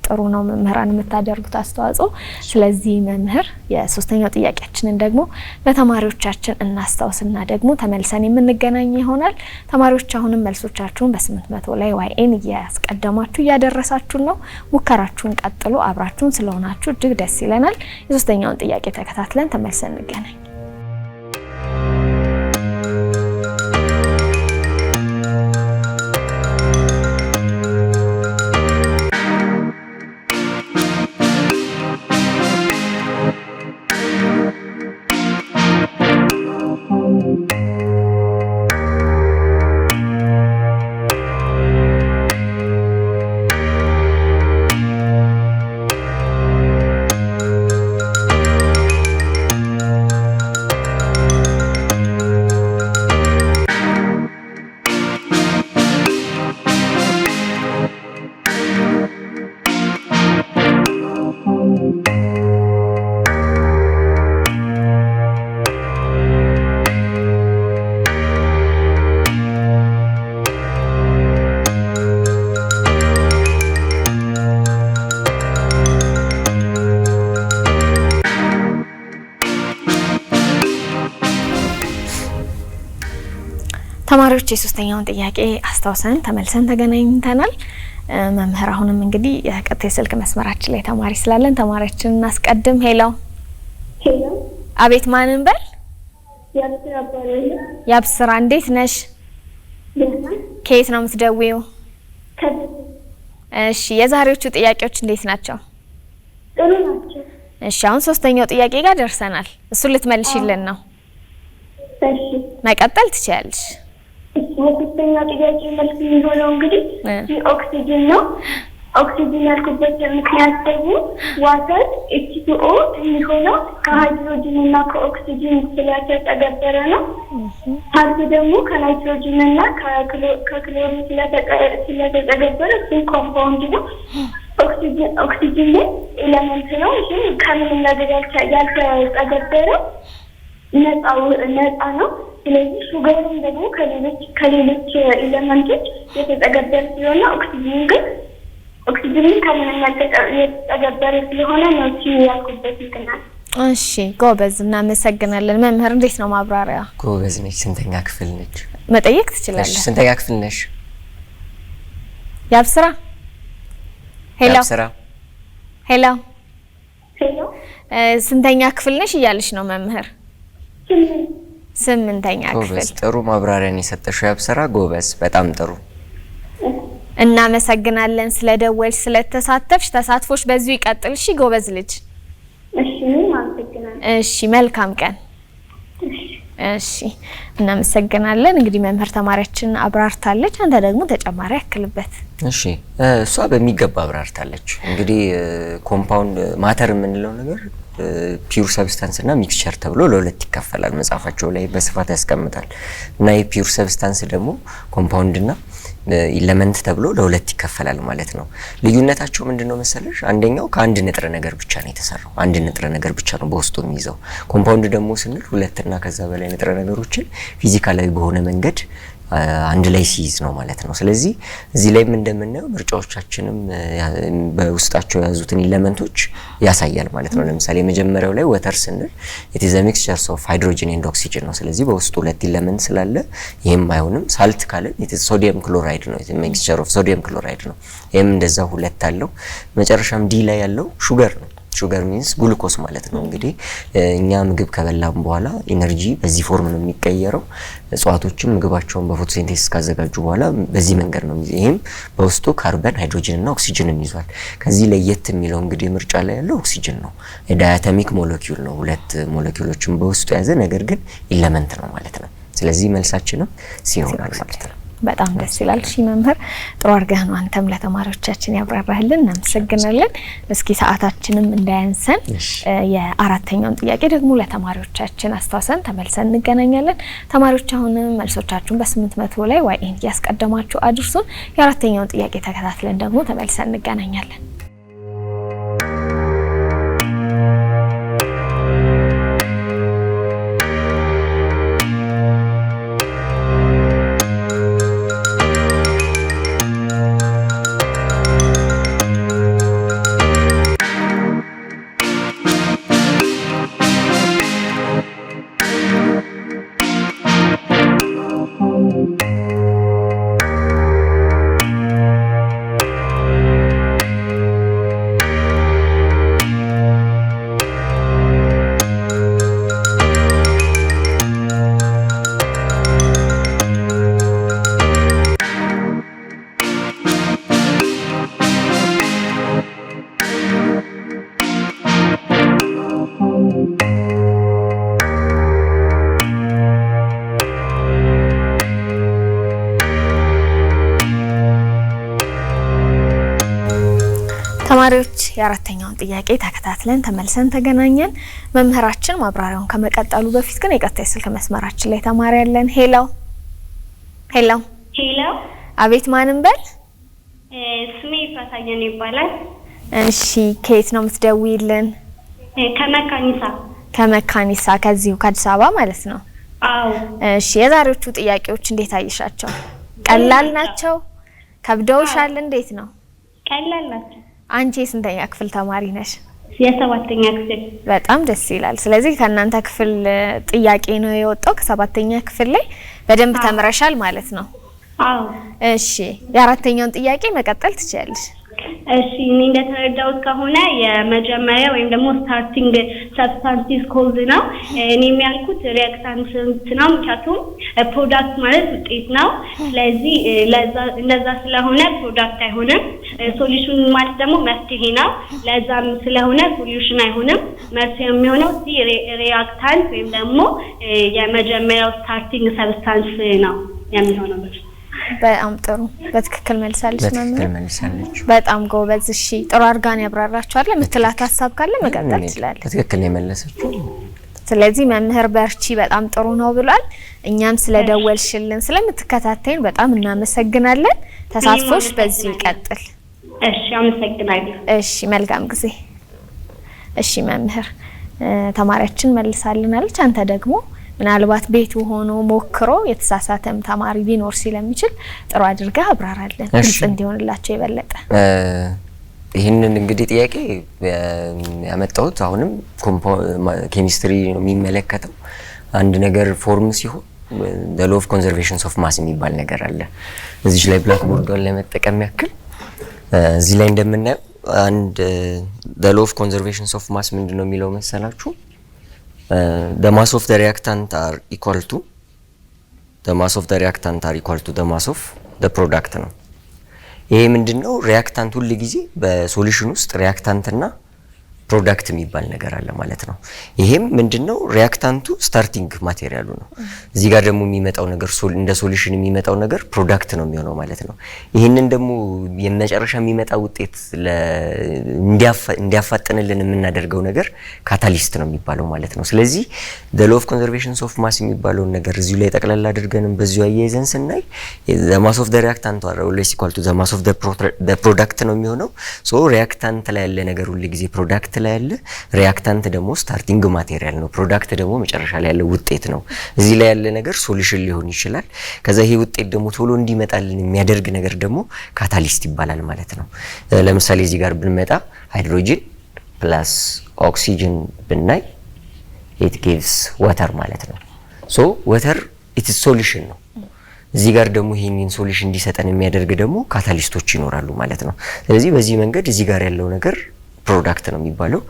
ጥሩ ነው መምህራን የምታደርጉት አስተዋጽኦ ስለዚህ መምህር የሶስተኛው ጥያቄያችንን ደግሞ ለተማሪዎቻችን እናስተዋውስና ደግሞ ተመልሰን የምንገናኝ ይሆናል ተማሪዎች አሁንም መልሶቻችሁን በ800 ላይ YN እያስቀደማችሁ እያደረሳችሁ ነው ሙከራችሁን ቀጥሉ አብራችሁን ስለሆናችሁ እጅግ ደስ ይለናል የሶስተኛውን ጥያቄ ተከታትለን ተመልሰን እንገናኝ ተማሪዎች የሶስተኛውን ጥያቄ አስተዋውሰን ተመልሰን ተገናኝተናል መምህር አሁንም እንግዲህ የቀጥታ ስልክ መስመራችን ላይ ተማሪ ስላለን ተማሪያችንን እናስቀድም ሄሎ አቤት ማንን በል ያብስራ እንዴት ነሽ ከየት ነው የምትደውይው እሺ የዛሬዎቹ ጥያቄዎች እንዴት ናቸው ጥሩ ናቸው እሺ አሁን ሶስተኛው ጥያቄ ጋር ደርሰናል እሱ ልትመልሺልን ነው እሺ መቀጠል ትችያለሽ የሶስተኛው ጥያቄ መልስ የሚሆነው እንግዲህ ኦክሲጅን ነው ኦክሲጅን ያልኩበት ምክንያት ደግሞ ዋተር H2O የሚሆነው ከሃይድሮጅን እና ከኦክሲጅን ስለተጠገበረ ነው ሀርት ደግሞ ከናይትሮጅን እና ከክሎሪን ስለተጠገበረ እሱም ኮምፓውንድ ነው ኦክሲጅን ኤሌመንት ነው ግን ከምንም ነገር ያልተጠገበረ ነፃ ነው ስለዚህ ሹገርም ደግሞ ከሌሎች ኤሌመንቶች የተጠገበረ ሲሆን ኦክሲጅን ከምንም ያልተጠገበረ ስለሆነ ነው ያልኩበት ምክንያት እሺ ጎበዝ እናመሰግናለን። መምህር እንዴት ነው ማብራሪያ? ጎበዝ ነች። ስንተኛ ክፍል ነች? መጠየቅ ትችላለህ። ስንተኛ ክፍል ነሽ? ያብስራ ሄሎ ሄሎ ሄሎ ስንተኛ ክፍል ነሽ እያልሽ ነው መምህር? ስምንተኛ ክፍል። ጎበዝ ጥሩ ማብራሪያን የሰጠሽው ያብስራ ጎበዝ በጣም ጥሩ። እናመሰግናለን ስለደወልሽ ስለተሳተፍሽ። ተሳትፎሽ በዚሁ ይቀጥል እሺ ጎበዝ ልጅ። እሺ ማመሰግናለሁ። እሺ መልካም ቀን። እሺ እናመሰግናለን። እንግዲህ መምህር ተማሪያችን አብራርታለች። አንተ ደግሞ ተጨማሪ ያክልበት። እሺ እሷ በሚገባ አብራርታለች። እንግዲህ ኮምፓውንድ ማተር የምንለው ነገር ፒውር ሰብስታንስ እና ሚክስቸር ተብሎ ለሁለት ይከፈላል። መጽሐፋቸው ላይ በስፋት ያስቀምጣል። እና የፒውር ሰብስታንስ ደግሞ ኮምፓውንድ እና ኢለመንት ተብሎ ለሁለት ይከፈላል ማለት ነው። ልዩነታቸው ምንድነው መሰለሽ? አንደኛው ከአንድ ንጥረ ነገር ብቻ ነው የተሰራው። አንድ ንጥረ ነገር ብቻ ነው በውስጡ የሚይዘው። ኮምፓውንድ ደግሞ ስንል ሁለትና ከዛ በላይ ንጥረ ነገሮችን ፊዚካላዊ በሆነ መንገድ አንድ ላይ ሲይዝ ነው ማለት ነው። ስለዚህ እዚህ ላይም እንደምናየው ምርጫዎቻችንም በውስጣቸው የያዙትን ኢለመንቶች ያሳያል ማለት ነው። ለምሳሌ መጀመሪያው ላይ ወተር ስንል it is a mixture of hydrogen and oxygen ነው። ስለዚህ በውስጡ ሁለት ኢለመንት ስላለ ይሄም አይሆንም። ሳልት ካለን it is sodium chloride ነው። it is a mixture of sodium chloride ነው። ይሄም እንደዛ ሁለት አለው። መጨረሻም ዲ ላይ ያለው ሹገር ነው። ሹገር ሚንስ ግሉኮስ ማለት ነው። እንግዲህ እኛ ምግብ ከበላን በኋላ ኢነርጂ በዚህ ፎርም ነው የሚቀየረው። እጽዋቶችም ምግባቸውን በፎቶሲንቴሲስ ካዘጋጁ በኋላ በዚህ መንገድ ነው። ይሄም በውስጡ ካርበን፣ ሃይድሮጅን እና ኦክሲጅንን ይዟል። ከዚህ ለየት የሚለው እንግዲህ ምርጫ ላይ ያለው ኦክሲጅን ነው። ዳያተሚክ ሞለኪውል ነው። ሁለት ሞለኪውሎችን በውስጡ የያዘ ነገር ግን ኢለመንት ነው ማለት ነው። ስለዚህ መልሳችንም ሲሆናል ማለት ነው። በጣም ደስ ይላል። እሺ መምህር ጥሩ አድርገህ ነው አንተም ለተማሪዎቻችን ያብራራህልን። እናመሰግናለን። እስኪ ሰዓታችንም እንዳያንሰን የአራተኛውን ጥያቄ ደግሞ ለተማሪዎቻችን አስተዋሰን ተመልሰን እንገናኛለን። ተማሪዎች አሁንም መልሶቻችሁን በ800 ላይ ዋይኤን ያስቀደማችሁ አድርሱን። የአራተኛውን ጥያቄ ተከታትለን ደግሞ ተመልሰን እንገናኛለን። ተማሪዎች የአራተኛውን ጥያቄ ተከታትለን ተመልሰን ተገናኘን። መምህራችን ማብራሪያውን ከመቀጠሉ በፊት ግን የቀጣይ ስልክ መስመራችን ላይ ተማሪ ያለን። ሄሎ ሄሎ ሄሎ። አቤት ማንን በል? ስሜ ፍራታየን ይባላል። እሺ ከየት ነው የምትደውይልን? ከመካኒሳ። ከመካኒሳ ከዚሁ ከአዲስ አበባ ማለት ነው? አዎ። እሺ የዛሬዎቹ ጥያቄዎች እንዴት አየሻቸው? ቀላል ናቸው? ከብደውሻል? እንዴት ነው? ቀላል ናቸው። አንቺ የስንተኛ ክፍል ተማሪ ነሽ? የሰባተኛ ክፍል። በጣም ደስ ይላል። ስለዚህ ከእናንተ ክፍል ጥያቄ ነው የወጣው። ከሰባተኛ ክፍል ላይ በደንብ ተምረሻል ማለት ነው? አዎ። እሺ የአራተኛውን ጥያቄ መቀጠል ትችያለሽ። እሺ እኔ እንደተረዳሁት ከሆነ የመጀመሪያ ወይም ደግሞ ስታርቲንግ ሰብስታንቲቭ ኮዝ ነው። እኔ የሚያልኩት ሪአክታንት ነው፣ ምክንያቱም ፕሮዳክት ማለት ውጤት ነው። ስለዚህ ለዛ ስለሆነ ፕሮዳክት አይሆንም። ሶሉሽን ማለት ደግሞ መፍትሄ ነው። ለዛም ስለሆነ ሶሉሽን አይሆንም። መፍትሄ የሚሆነው ሪአክታንት ወይም ደግሞ የመጀመሪያው ስታርቲንግ ሰብስታንስ ነው የሚሆነው። በጣም ጥሩ በትክክል መልሳለች በትክክል መምህር። መልሳለች። በጣም ጎበዝ። እሺ ጥሩ አርጋን ያብራራችኋል። የምትላት ሀሳብ ካለ መቀጠል ትችላለህ። በትክክል የመለሰችው። ስለዚህ መምህር በርቺ በጣም ጥሩ ነው ብሏል። እኛም ስለደወልሽልን ስለምትከታተይን በጣም እናመሰግናለን። ተሳትፎሽ በዚህ ይቀጥል። እሺ አመሰግናለሁ። እሺ መልካም ጊዜ። እሺ መምህር ተማሪያችን መልሳልናለች። አንተ ደግሞ ምናልባት ቤቱ ሆኖ ሞክሮ የተሳሳተም ተማሪ ቢኖር ስለሚችል ጥሩ አድርገህ አብራራለን፣ ግልጽ እንዲሆንላቸው የበለጠ። ይህንን እንግዲህ ጥያቄ ያመጣሁት አሁንም ኬሚስትሪ ነው የሚመለከተው። አንድ ነገር ፎርም ሲሆን the law of conservation of mass የሚባል ነገር አለ። እዚህ ላይ ብላክ ቦርዱን ለመጠቀም ያክል እዚህ ላይ እንደምናየው አንድ the law of conservation of mass ምንድነው የሚለው መሰላችሁ? the mass of the reactant are equal to the mass of the reactant are equal to the mass of the product ነው። ይሄ ምንድነው? ሪያክታንት ሁሉ ጊዜ በሶሉሽን ውስጥ ሪያክታንት እና ፕሮዳክት የሚባል ነገር አለ ማለት ነው። ይሄም ምንድነው? ሪያክታንቱ ስታርቲንግ ማቴሪያሉ ነው። እዚህ ጋር ደግሞ የሚመጣው ነገር እንደ ሶሉሽን የሚመጣው ነገር ፕሮዳክት ነው የሚሆነው ማለት ነው። ይሄንን ደግሞ የመጨረሻ የሚመጣው ውጤት እንዲያፋጥንልን የምናደርገው ነገር ካታሊስት ነው የሚባለው ማለት ነው። ስለዚህ the law of conservation of mass የሚባለው ነገር እዚሁ ላይ ጠቅላላ አድርገንም በዚሁ አያይዘን ስናይ the mass of the reactant are always equal to the mass of the product ነው የሚሆነው። ሶ ሪያክታንት ላይ ያለ ነገር ሁሉ ጊዜ ፕሮዳክት ላይ ያለ፣ ሪያክታንት ደግሞ ስታርቲንግ ማቴሪያል ነው፣ ፕሮዳክት ደግሞ መጨረሻ ላይ ያለ ውጤት ነው። እዚህ ላይ ያለ ነገር ሶሉሽን ሊሆን ይችላል። ከዛ ይሄ ውጤት ደግሞ ቶሎ እንዲመጣልን የሚያደርግ ነገር ደግሞ ካታሊስት ይባላል ማለት ነው። ለምሳሌ እዚህ ጋር ብንመጣ ሃይድሮጂን ፕላስ ኦክሲጅን ብናይ it gives water ማለት ነው። ሶ water it is solution ነው። እዚህ ጋር ደግሞ ይሄንን ሶሉሽን እንዲሰጠን የሚያደርግ ደግሞ ካታሊስቶች ይኖራሉ ማለት ነው። ስለዚህ በዚህ መንገድ እዚህ ጋር ያለው ነገር ፕሮዳክት ነው የሚባለው፣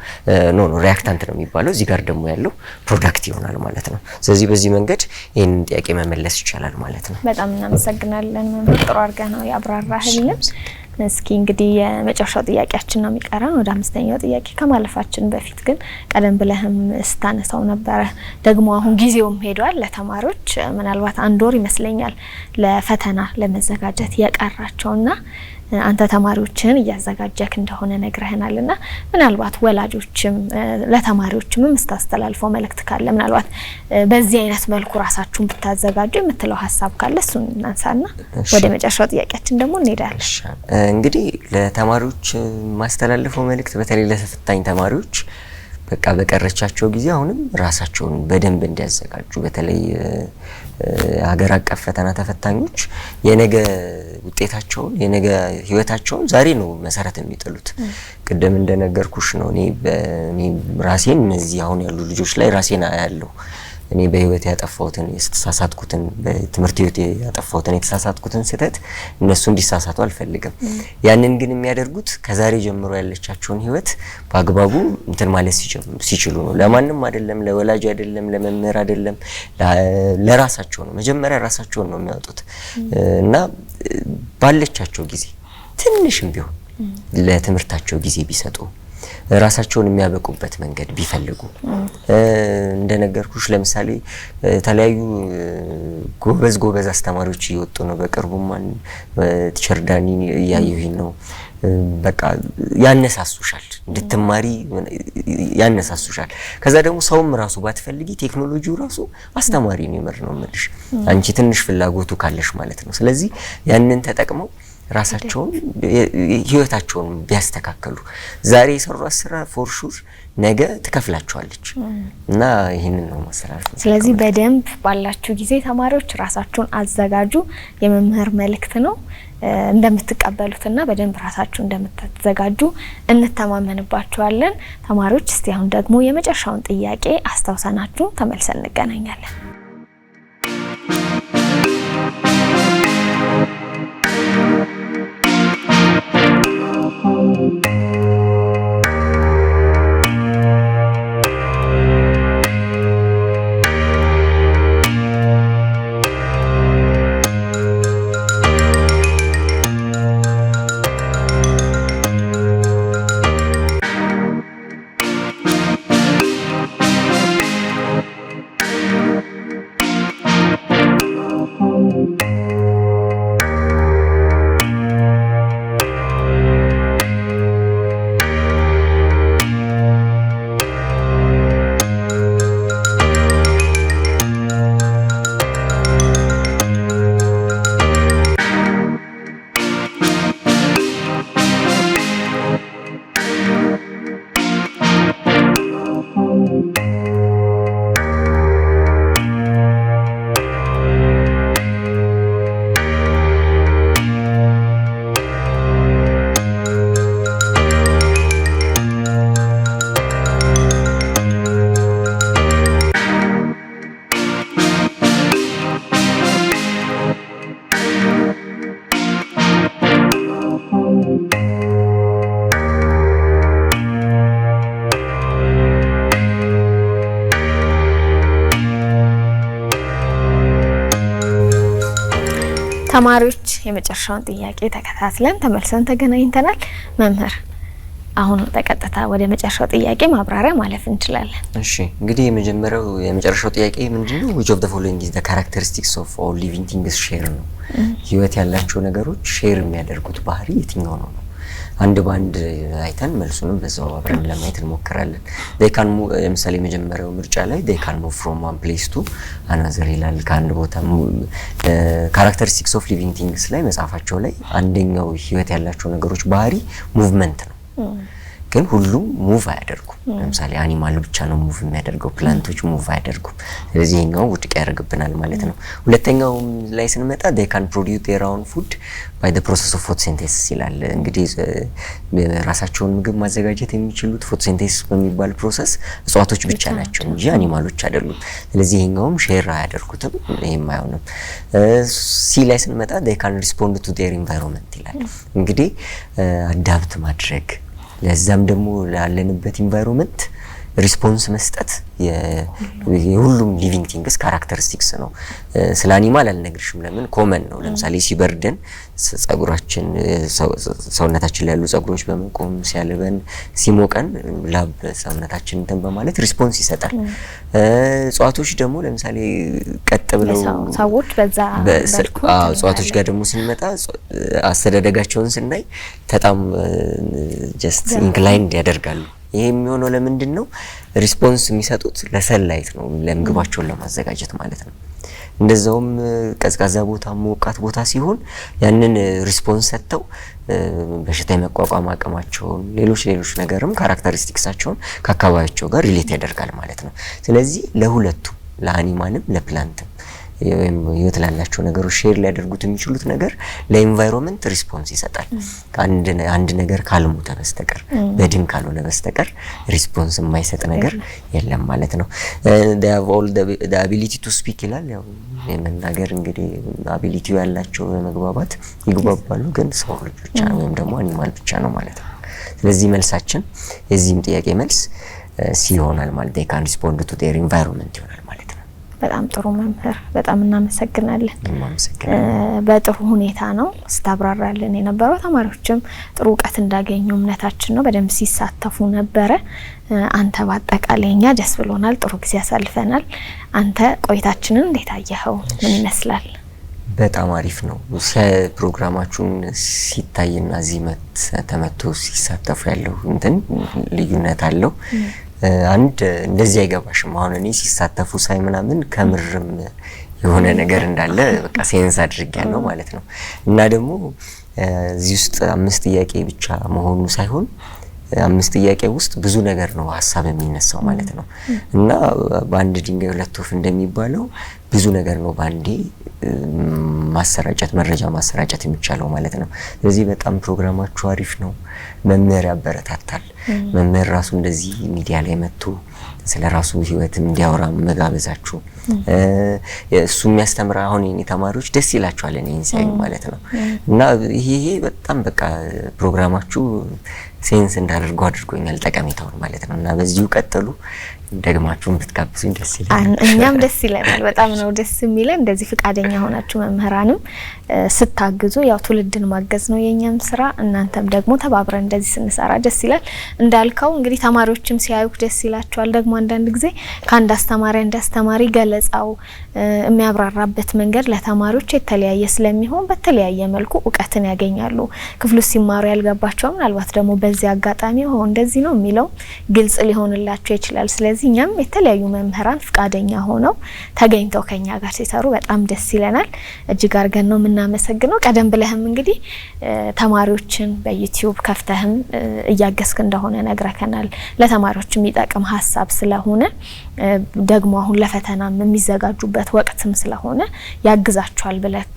ሪያክታንት ነው የሚባለው። እዚህ ጋር ደግሞ ያለው ፕሮዳክት ይሆናል ማለት ነው። ስለዚህ በዚህ መንገድ ይሄንን ጥያቄ መመለስ ይቻላል ማለት ነው። በጣም እናመሰግናለን መምህር፣ ጥሩ አድርገህ ነው ያብራራህልን። እስኪ እንግዲህ የመጨረሻው ጥያቄያችን ነው የሚቀረን። ወደ አምስተኛው ጥያቄ ከማለፋችን በፊት ግን ቀደም ብለህም ስታነሳው ነበረ፣ ደግሞ አሁን ጊዜውም ሄዷል ለተማሪዎች ምናልባት 1 ወር ይመስለኛል ለፈተና ለመዘጋጀት የቀራቸውና አንተ ተማሪዎችን እያዘጋጀክ እንደሆነ ነግረህናልና ምናልባት ወላጆችም ለተማሪዎችም መስታስተላልፈው መልእክት ካለ ምናልባት በዚህ አይነት መልኩ ራሳችሁን ብታዘጋጁ የምትለው ሐሳብ ካለ እሱን እናንሳና ወደ መጨረሻው ጥያቄያችን ደግሞ እንሄዳለን። እንግዲህ ለተማሪዎች ማስተላለፈው መልእክት በተለይ ለተፈታኝ ተማሪዎች በቃ በቀረቻቸው ጊዜ አሁንም ራሳቸውን በደንብ እንዲያዘጋጁ፣ በተለይ ሀገር አቀፍ ፈተና ተፈታኞች የነገ ውጤታቸውን የነገ ህይወታቸውን ዛሬ ነው መሰረት የሚጥሉት። ቅድም እንደነገርኩሽ ነው እኔ ራሴን እነዚህ አሁን ያሉ ልጆች ላይ ራሴን አያለሁ። እኔ በህይወት ያጠፋሁትን የተሳሳትኩትን በትምህርት ህይወት ያጠፋሁትን የተሳሳትኩትን ስህተት እነሱ እንዲሳሳቱ አልፈልግም። ያንን ግን የሚያደርጉት ከዛሬ ጀምሮ ያለቻቸውን ህይወት በአግባቡ እንትን ማለት ሲችሉ ነው። ለማንም አይደለም፣ ለወላጅ አይደለም፣ ለመምህር አይደለም፣ ለራሳቸው ነው። መጀመሪያ ራሳቸውን ነው የሚያወጡት እና ባለቻቸው ጊዜ ትንሽም ቢሆን ለትምህርታቸው ጊዜ ቢሰጡ፣ ራሳቸውን የሚያበቁበት መንገድ ቢፈልጉ። እንደነገርኩሽ ለምሳሌ ተለያዩ ጎበዝ አስተማሪዎች እየወጡ ነው። በቅርቡም ቲቸር ዳኒ እያየሁኝ ነው። በቃ ያነሳሱሻል፣ እንድትማሪ ያነሳሱሻል። ከዛ ደግሞ ሰውም ራሱ ባትፈልጊ ቴክኖሎጂው ራሱ አስተማሪ ነው ይመር ነው የምልሽ፣ አንቺ ትንሽ ፍላጎቱ ካለሽ ማለት ነው። ስለዚህ ያንን ተጠቅመው ራሳቸውን ህይወታቸውን ቢያስተካክሉ ዛሬ የሰሩት ስራ ፎር ሹር ነገ ትከፍላቸዋለች እና ይሄንን ነው ማስተላለፍ። ስለዚህ በደንብ ባላችሁ ጊዜ ተማሪዎች ራሳችሁን አዘጋጁ የመምህር መልእክት ነው። እንደምትቀበሉትና በደንብ ራሳችሁ እንደምትዘጋጁ እንተማመንባችኋለን። ተማሪዎች እስቲ አሁን ደግሞ የመጨረሻውን ጥያቄ አስተዋውሰናችሁ ተመልሰን እንገናኛለን። ተማሪዎች የመጨረሻውን ጥያቄ ተከታትለን ተመልሰን ተገናኝተናል። መምህር አሁን በቀጥታ ወደ መጨረሻው ጥያቄ ማብራሪያ ማለፍ እንችላለን። እሺ እንግዲህ የመጨረሻው ጥያቄ ምንድነው? which of the following is the characteristics of all living things share ነው። ህይወት ያላቸው ነገሮች ሼር የሚያደርጉት ባህሪ የትኛው ነው? አንድ ባንድ አይተን መልሱንም በዛው አብረን ለማየት እንሞክራለን። they can move ለምሳሌ የመጀመሪያው ምርጫ ላይ they can move from one place to another ይላል። ከአንድ ቦታ characteristics of living things ላይ መጽሐፋቸው ላይ አንደኛው ህይወት ያላቸው ነገሮች ባህሪ ሙቭመንት ነው። ግን ሁሉም ሙቭ አያደርጉም። ለምሳሌ አኒማል ብቻ ነው ሙቭ የሚያደርገው፣ ፕላንቶች ሙቭ አያደርጉም። ስለዚህ ይሄኛው ውድቅ ያደርግብናል ማለት ነው። ሁለተኛው ላይ ስንመጣ they can produce their own food by the process of photosynthesis ይላል። እንግዲህ ራሳቸውን ምግብ ማዘጋጀት የሚችሉት ፎቶሲንቴሲስ በሚባል ፕሮሰስ እጽዋቶች ብቻ ናቸው እንጂ አኒማሎች አይደሉም። ስለዚህ ይሄኛውም ሼር አያደርጉትም፣ ይሄም አይሆንም። ሲ ላይ ስንመጣ they can respond to their environment ይላል። እንግዲህ አዳፕት ማድረግ ለዛም ደግሞ ላለንበት ኢንቫይሮንመንት ሪስፖንስ መስጠት የሁሉም ሊቪንግ ቲንግስ ካራክተሪስቲክስ ነው። ስለ አኒማል አልነግርሽም፣ ለምን ኮመን ነው። ለምሳሌ ሲበርደን ጸጉራችን ሰውነታችን ላይ ያሉ ጸጉሮች በመቆም ሲያልበን፣ ሲሞቀን ላብ ሰውነታችን እንትን በማለት ሪስፖንስ ይሰጣል። እጽዋቶች ደግሞ ለምሳሌ ቀጥ ብለው ሰዎች በዛ በልኩ እጽዋቶች ጋር ደግሞ ስንመጣ አስተዳደጋቸውን ስናይ በጣም ጀስት ኢንክላይንድ ያደርጋሉ። ይሄ የሚሆነው ለምንድን ነው? ሪስፖንስ የሚሰጡት ለሰንላይት ነው፣ ለምግባቸውን ለማዘጋጀት ማለት ነው። እንደዛውም ቀዝቃዛ ቦታ ሞቃት ቦታ ሲሆን ያንን ሪስፖንስ ሰጥተው በሽታ የመቋቋም አቅማቸውን ሌሎች ነገርም ካራክተሪስቲክሳቸውን ከአካባቢያቸው ጋር ሪሌት ያደርጋል ማለት ነው። ስለዚህ ለሁለቱ ለአኒማልም ለፕላንትም ወይም ህይወት ላላቸው ነገሮች ሼር ሊያደርጉት የሚችሉት ነገር ለኢንቫይሮንመንት ሪስፖንስ ይሰጣል። አንድ ነገር ካልሞተ በስተቀር በድን ካልሆነ በስተቀር ሪስፖንስ የማይሰጥ ነገር የለም ማለት ነው። they have all the ability to speak ይላል። ያው የመናገር እንግዲህ አቢሊቲው ያላቸው መግባባት ይግባባሉ፣ ግን ሰው ልጅ ብቻ ነው ወይም ደግሞ አኒማል ብቻ ነው ማለት ነው። ስለዚህ መልሳችን የዚህም ጥያቄ መልስ ሲ ይሆናል ማለት they can respond to their environment ይሆናል ማለት ነው። በጣም ጥሩ መምህር፣ በጣም እናመሰግናለን። በጥሩ ሁኔታ ነው ስታብራራልን የነበረው። ተማሪዎችም ጥሩ እውቀት እንዳገኙ እምነታችን ነው። በደንብ ሲሳተፉ ነበረ። አንተ በአጠቃላይ እኛ ደስ ብሎናል፣ ጥሩ ጊዜ ያሳልፈናል። አንተ ቆይታችንን እንዴት አየኸው? ምን ይመስላል? በጣም አሪፍ ነው። ፕሮግራማችሁን ሲታይና እዚህ ተመቶ ሲሳተፉ ያለው እንትን ልዩነት አለው። አንድ እንደዚህ አይገባሽም። አሁን እኔ ሲሳተፉ ሳይ ምናምን ከምርም የሆነ ነገር እንዳለ በቃ ሴንስ አድርጌያለሁ ማለት ነው። እና ደግሞ እዚህ ውስጥ 5 ጥያቄ ብቻ መሆኑ ሳይሆን 5 ጥያቄ ውስጥ ብዙ ነገር ነው ሀሳብ የሚነሳው ማለት ነው። እና በአንድ ድንጋይ ሁለት ወፍ እንደሚባለው ብዙ ነገር ነው ባንዴ መረጃ ማሰራጨት የሚቻለው ማለት ነው። ስለዚህ በጣም ፕሮግራማችሁ አሪፍ ነው። መምህር ያበረታታል። መምህር ራሱ እንደዚህ ሚዲያ ላይ መጥቶ ስለራሱ ህይወት እንዲያወራ መጋበዛችሁ እሱ የሚያስተምር አሁን የኔ ተማሪዎች ደስ ይላቸዋል እኔን ሲያዩ ማለት ነው። እና ይሄ በጣም በቃ ፕሮግራማችሁ ሴንስ እንዳደርጉ አድርጎኛል ጠቀሜታውን ማለት ነው። እና በዚሁ ቀጥሉ፣ ደግማችሁን ብትጋብዙኝ ደስ ይላል። እኛም ደስ ይላል። በጣም ነው ደስ የሚለን እንደዚህ ፍቃደኛ ሆናችሁ መምህራንም ስታግዙ። ያው ትውልድን ማገዝ ነው የኛም ስራ። እናንተም ደግሞ ተባብረን እንደዚህ ስንሰራ ደስ ይላል። እንዳልከው እንግዲህ ተማሪዎችም ሲያዩክ ደስ ይላቸዋል። ደግሞ አንዳንድ ጊዜ ከአንድ አስተማሪ ገለጻው የሚያብራራበት መንገድ ለተማሪዎች የተለያየ ስለሚሆን በተለያየ መልኩ እውቀትን ያገኛሉ። ክፍሉ ሲማሩ ያልገባቸው ምናልባት ደግሞ በዚህ አጋጣሚ እንደዚህ ነው የሚለው ግልጽ ሊሆንላቸው ይችላል። ስለዚህ እኛም የተለያዩ መምህራን ፍቃደኛ ሆነው ተገኝተው ከኛ ጋር ሲሰሩ በጣም ደስ ይለናል። እጅግ አድርገን ነው የምናመሰግነው። ቀደም ብለህም እንግዲህ ተማሪዎችን በዩቲዩብ ከፍተህም እያገዝክ እንደሆነ ነግረከናል። ለተማሪዎች የሚጠቅም ሀሳብ ስለሆነ ደግሞ አሁን ለፈተናም የሚዘጋጁበት ወቅትም ስለሆነ ያግዛቸዋል ብለክ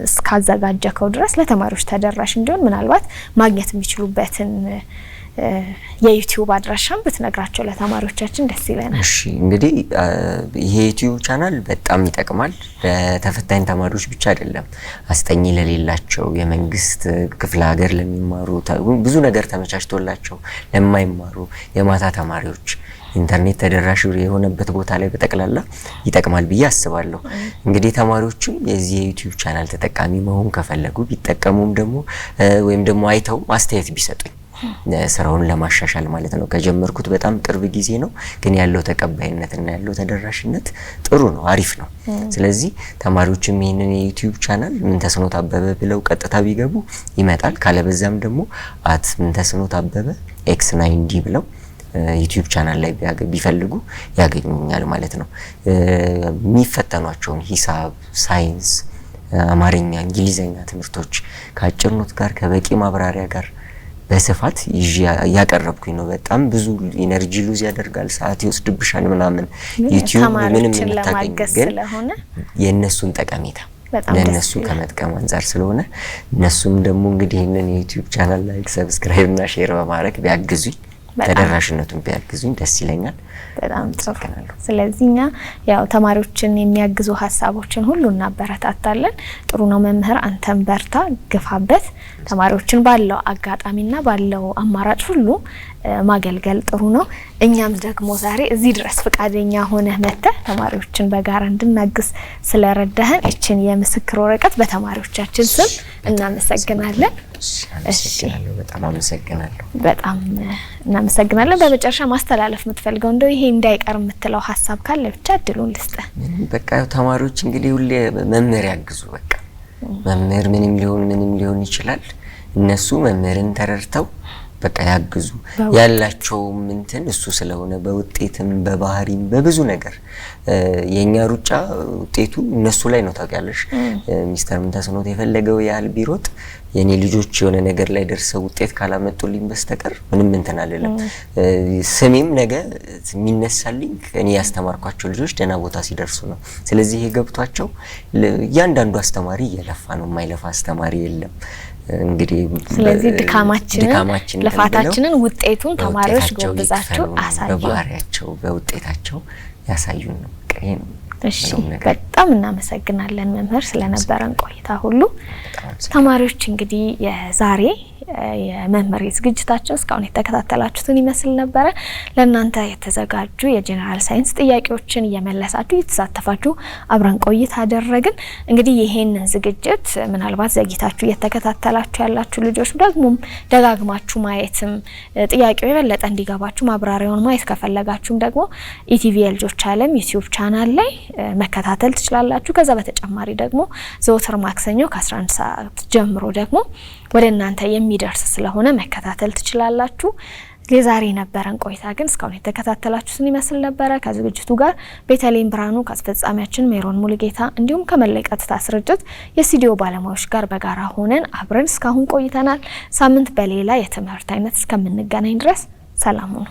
እስካዘጋጀከው ድረስ ለተማሪዎች ተደራሽ እንዲሆን ምናልባት ማግኘት የሚችሉበትን የዩቲዩብ አድራሻም ብትነግራቸው ለተማሪዎቻችን ደስ ይለናል። እሺ እንግዲህ ይሄ ዩቲዩብ ቻናል በጣም ይጠቅማል። ለተፈታኝ ተማሪዎች ብቻ አይደለም፣ አስጠኝ ለሌላቸው፣ የመንግስት ክፍለ ሀገር ለሚማሩ፣ ብዙ ነገር ተመቻችቶላቸው ለማይማሩ የማታ ተማሪዎች ኢንተርኔት ተደራሽ የሆነበት ቦታ ላይ በጠቅላላ ይጠቅማል ብዬ አስባለሁ። እንግዲህ ተማሪዎችም የዚህ የዩቲዩብ ቻናል ተጠቃሚ መሆን ከፈለጉ ቢጠቀሙም ደግሞ ወይም ደግሞ አይተው አስተያየት ቢሰጡኝ ስራውን ለማሻሻል ማለት ነው። ከጀመርኩት በጣም ቅርብ ጊዜ ነው፣ ግን ያለው ተቀባይነት እና ያለው ተደራሽነት ጥሩ ነው፣ አሪፍ ነው። ስለዚህ ተማሪዎችም ይሄንን የዩቲዩብ ቻናል ምንተስኖት አበበ ብለው ቀጥታ ቢገቡ ይመጣል። ካለበዛም ደግሞ @ምንተስኖት አበበ x9d ብለው ዩቲዩብ ቻናል ላይ ቢፈልጉ ያገኙኛል ማለት ነው። የሚፈተኗቸውን ሂሳብ፣ ሳይንስ፣ አማርኛ፣ እንግሊዘኛ ትምህርቶች ከአጭር ኖት ጋር ከበቂ ማብራሪያ ጋር በስፋት ያቀረብኩኝ ነው። በጣም ብዙ ኢነርጂ ሉዝ ያደርጋል፣ ሰዓት ይወስድብሻል ምናምን ዩቲዩብ ምንም የምታገኝ ስለሆነ የነሱን ጠቀሜታ ለነሱ ከመጥቀም አንፃር ስለሆነ እነሱም ደግሞ እንግዲህ ይሄንን የዩቲዩብ ቻናል ላይክ፣ ሰብስክራይብ እና ሼር በማድረግ ቢያግዙኝ ተደራሽነቱን ቢያግዙኝ ደስ ይለኛል። በጣም ጥሩ። ስለዚህኛ ያው ተማሪዎችን የሚያግዙ ሀሳቦችን ሁሉ እናበረታታለን። ጥሩ ነው መምህር፣ አንተም በርታ፣ ግፋበት። ተማሪዎችን ባለው አጋጣሚና ባለው አማራጭ ሁሉ ማገልገል ጥሩ ነው። እኛም ደግሞ ዛሬ እዚህ ድረስ ፈቃደኛ ሆነህ መጥተህ ተማሪዎችን በጋራ እንድናግዝ ስለረዳህን እችን የምስክር ወረቀት በተማሪዎቻችን ስም እናመሰግናለን። እሺ፣ በጣም አመሰግናለሁ። በጣም እናመሰግናለን። በመጨረሻ ማስተላለፍ የምትፈልገው እንደው ይሄ እንዳይቀር የምትለው ሀሳብ ካለ ብቻ እድሉን ልስጥህ። በቃ ተማሪዎች እንግዲህ ሁሌ መምህር ያግዙ። በቃ መምህር ምንም ሊሆን ይችላል። እነሱ መምህርን ተረድተው በቃ ያግዙ። ያላቸው እንትን እሱ ስለሆነ በውጤትም በባህሪም በብዙ ነገር የኛ ሩጫ ውጤቱ እነሱ ላይ ነው። ታውቂያለሽ ሚስተር ምንተስኖት የፈለገው ያህል ቢሮጥ የኔ ልጆች የሆነ ነገር ላይ ደርሰው ውጤት ካላመጡልኝ በስተቀር ምንም እንትን አይደለም። ስሜም ነገ የሚነሳልኝ እኔ ያስተማርኳቸው ልጆች ደህና ቦታ ሲደርሱ ነው። ስለዚህ ይሄ ገብቷቸው እያንዳንዱ አስተማሪ እየለፋ ነው፣ የማይለፋ አስተማሪ የለም። እንግዲህ ስለዚህ ድካማችንን ልፋታችንን ውጤቱን ተማሪዎች ጎብዛቸው አሳዩ፣ በባህሪያቸው በውጤታቸው ያሳዩን ነው። እሺ፣ በጣም እናመሰግናለን መምህር ስለነበረን ቆይታ ሁሉ። ተማሪዎች እንግዲህ የዛሬ የመምህር ዝግጅታቸው እስካሁን የተከታተላችሁትን ይመስል ነበረ። ለእናንተ የተዘጋጁ የጄኔራል ሳይንስ ጥያቄዎችን እየመለሳችሁ እየተሳተፋችሁ አብረን ቆይታ አደረግን። እንግዲህ ይሄንን ዝግጅት ምናልባት ዘግይታችሁ እየተከታተላችሁ ያላችሁ ልጆች ደግሞም ደጋግማችሁ ማየትም ጥያቄው የበለጠ እንዲገባችሁ ማብራሪያውን ማየት ከፈለጋችሁም ደግሞ ኢቲቪ የልጆች ዓለም ዩቲዩብ ቻናል ላይ መከታተል ትችላላችሁ። ከዛ በተጨማሪ ደግሞ ዘወትር ማክሰኞ ከ11 ሰዓት ጀምሮ ደግሞ ወደ እናንተ የሚደርስ ስለሆነ መከታተል ትችላላችሁ። የዛሬ ነበረን ቆይታ ግን እስካሁን የተከታተላችሁትን ይመስል ነበረ። ከዝግጅቱ ጋር ቤተልሔም ብርሃኑ ከአስፈጻሚያችን ሜሮን ሙሉጌታ እንዲሁም ከመላው ቀጥታ ስርጭት የስቱዲዮ ባለሙያዎች ጋር በጋራ ሆነን አብረን እስካሁን ቆይተናል። ሳምንት በሌላ የትምህርት አይነት እስከምንገናኝ ድረስ ሰላም ሁኑ።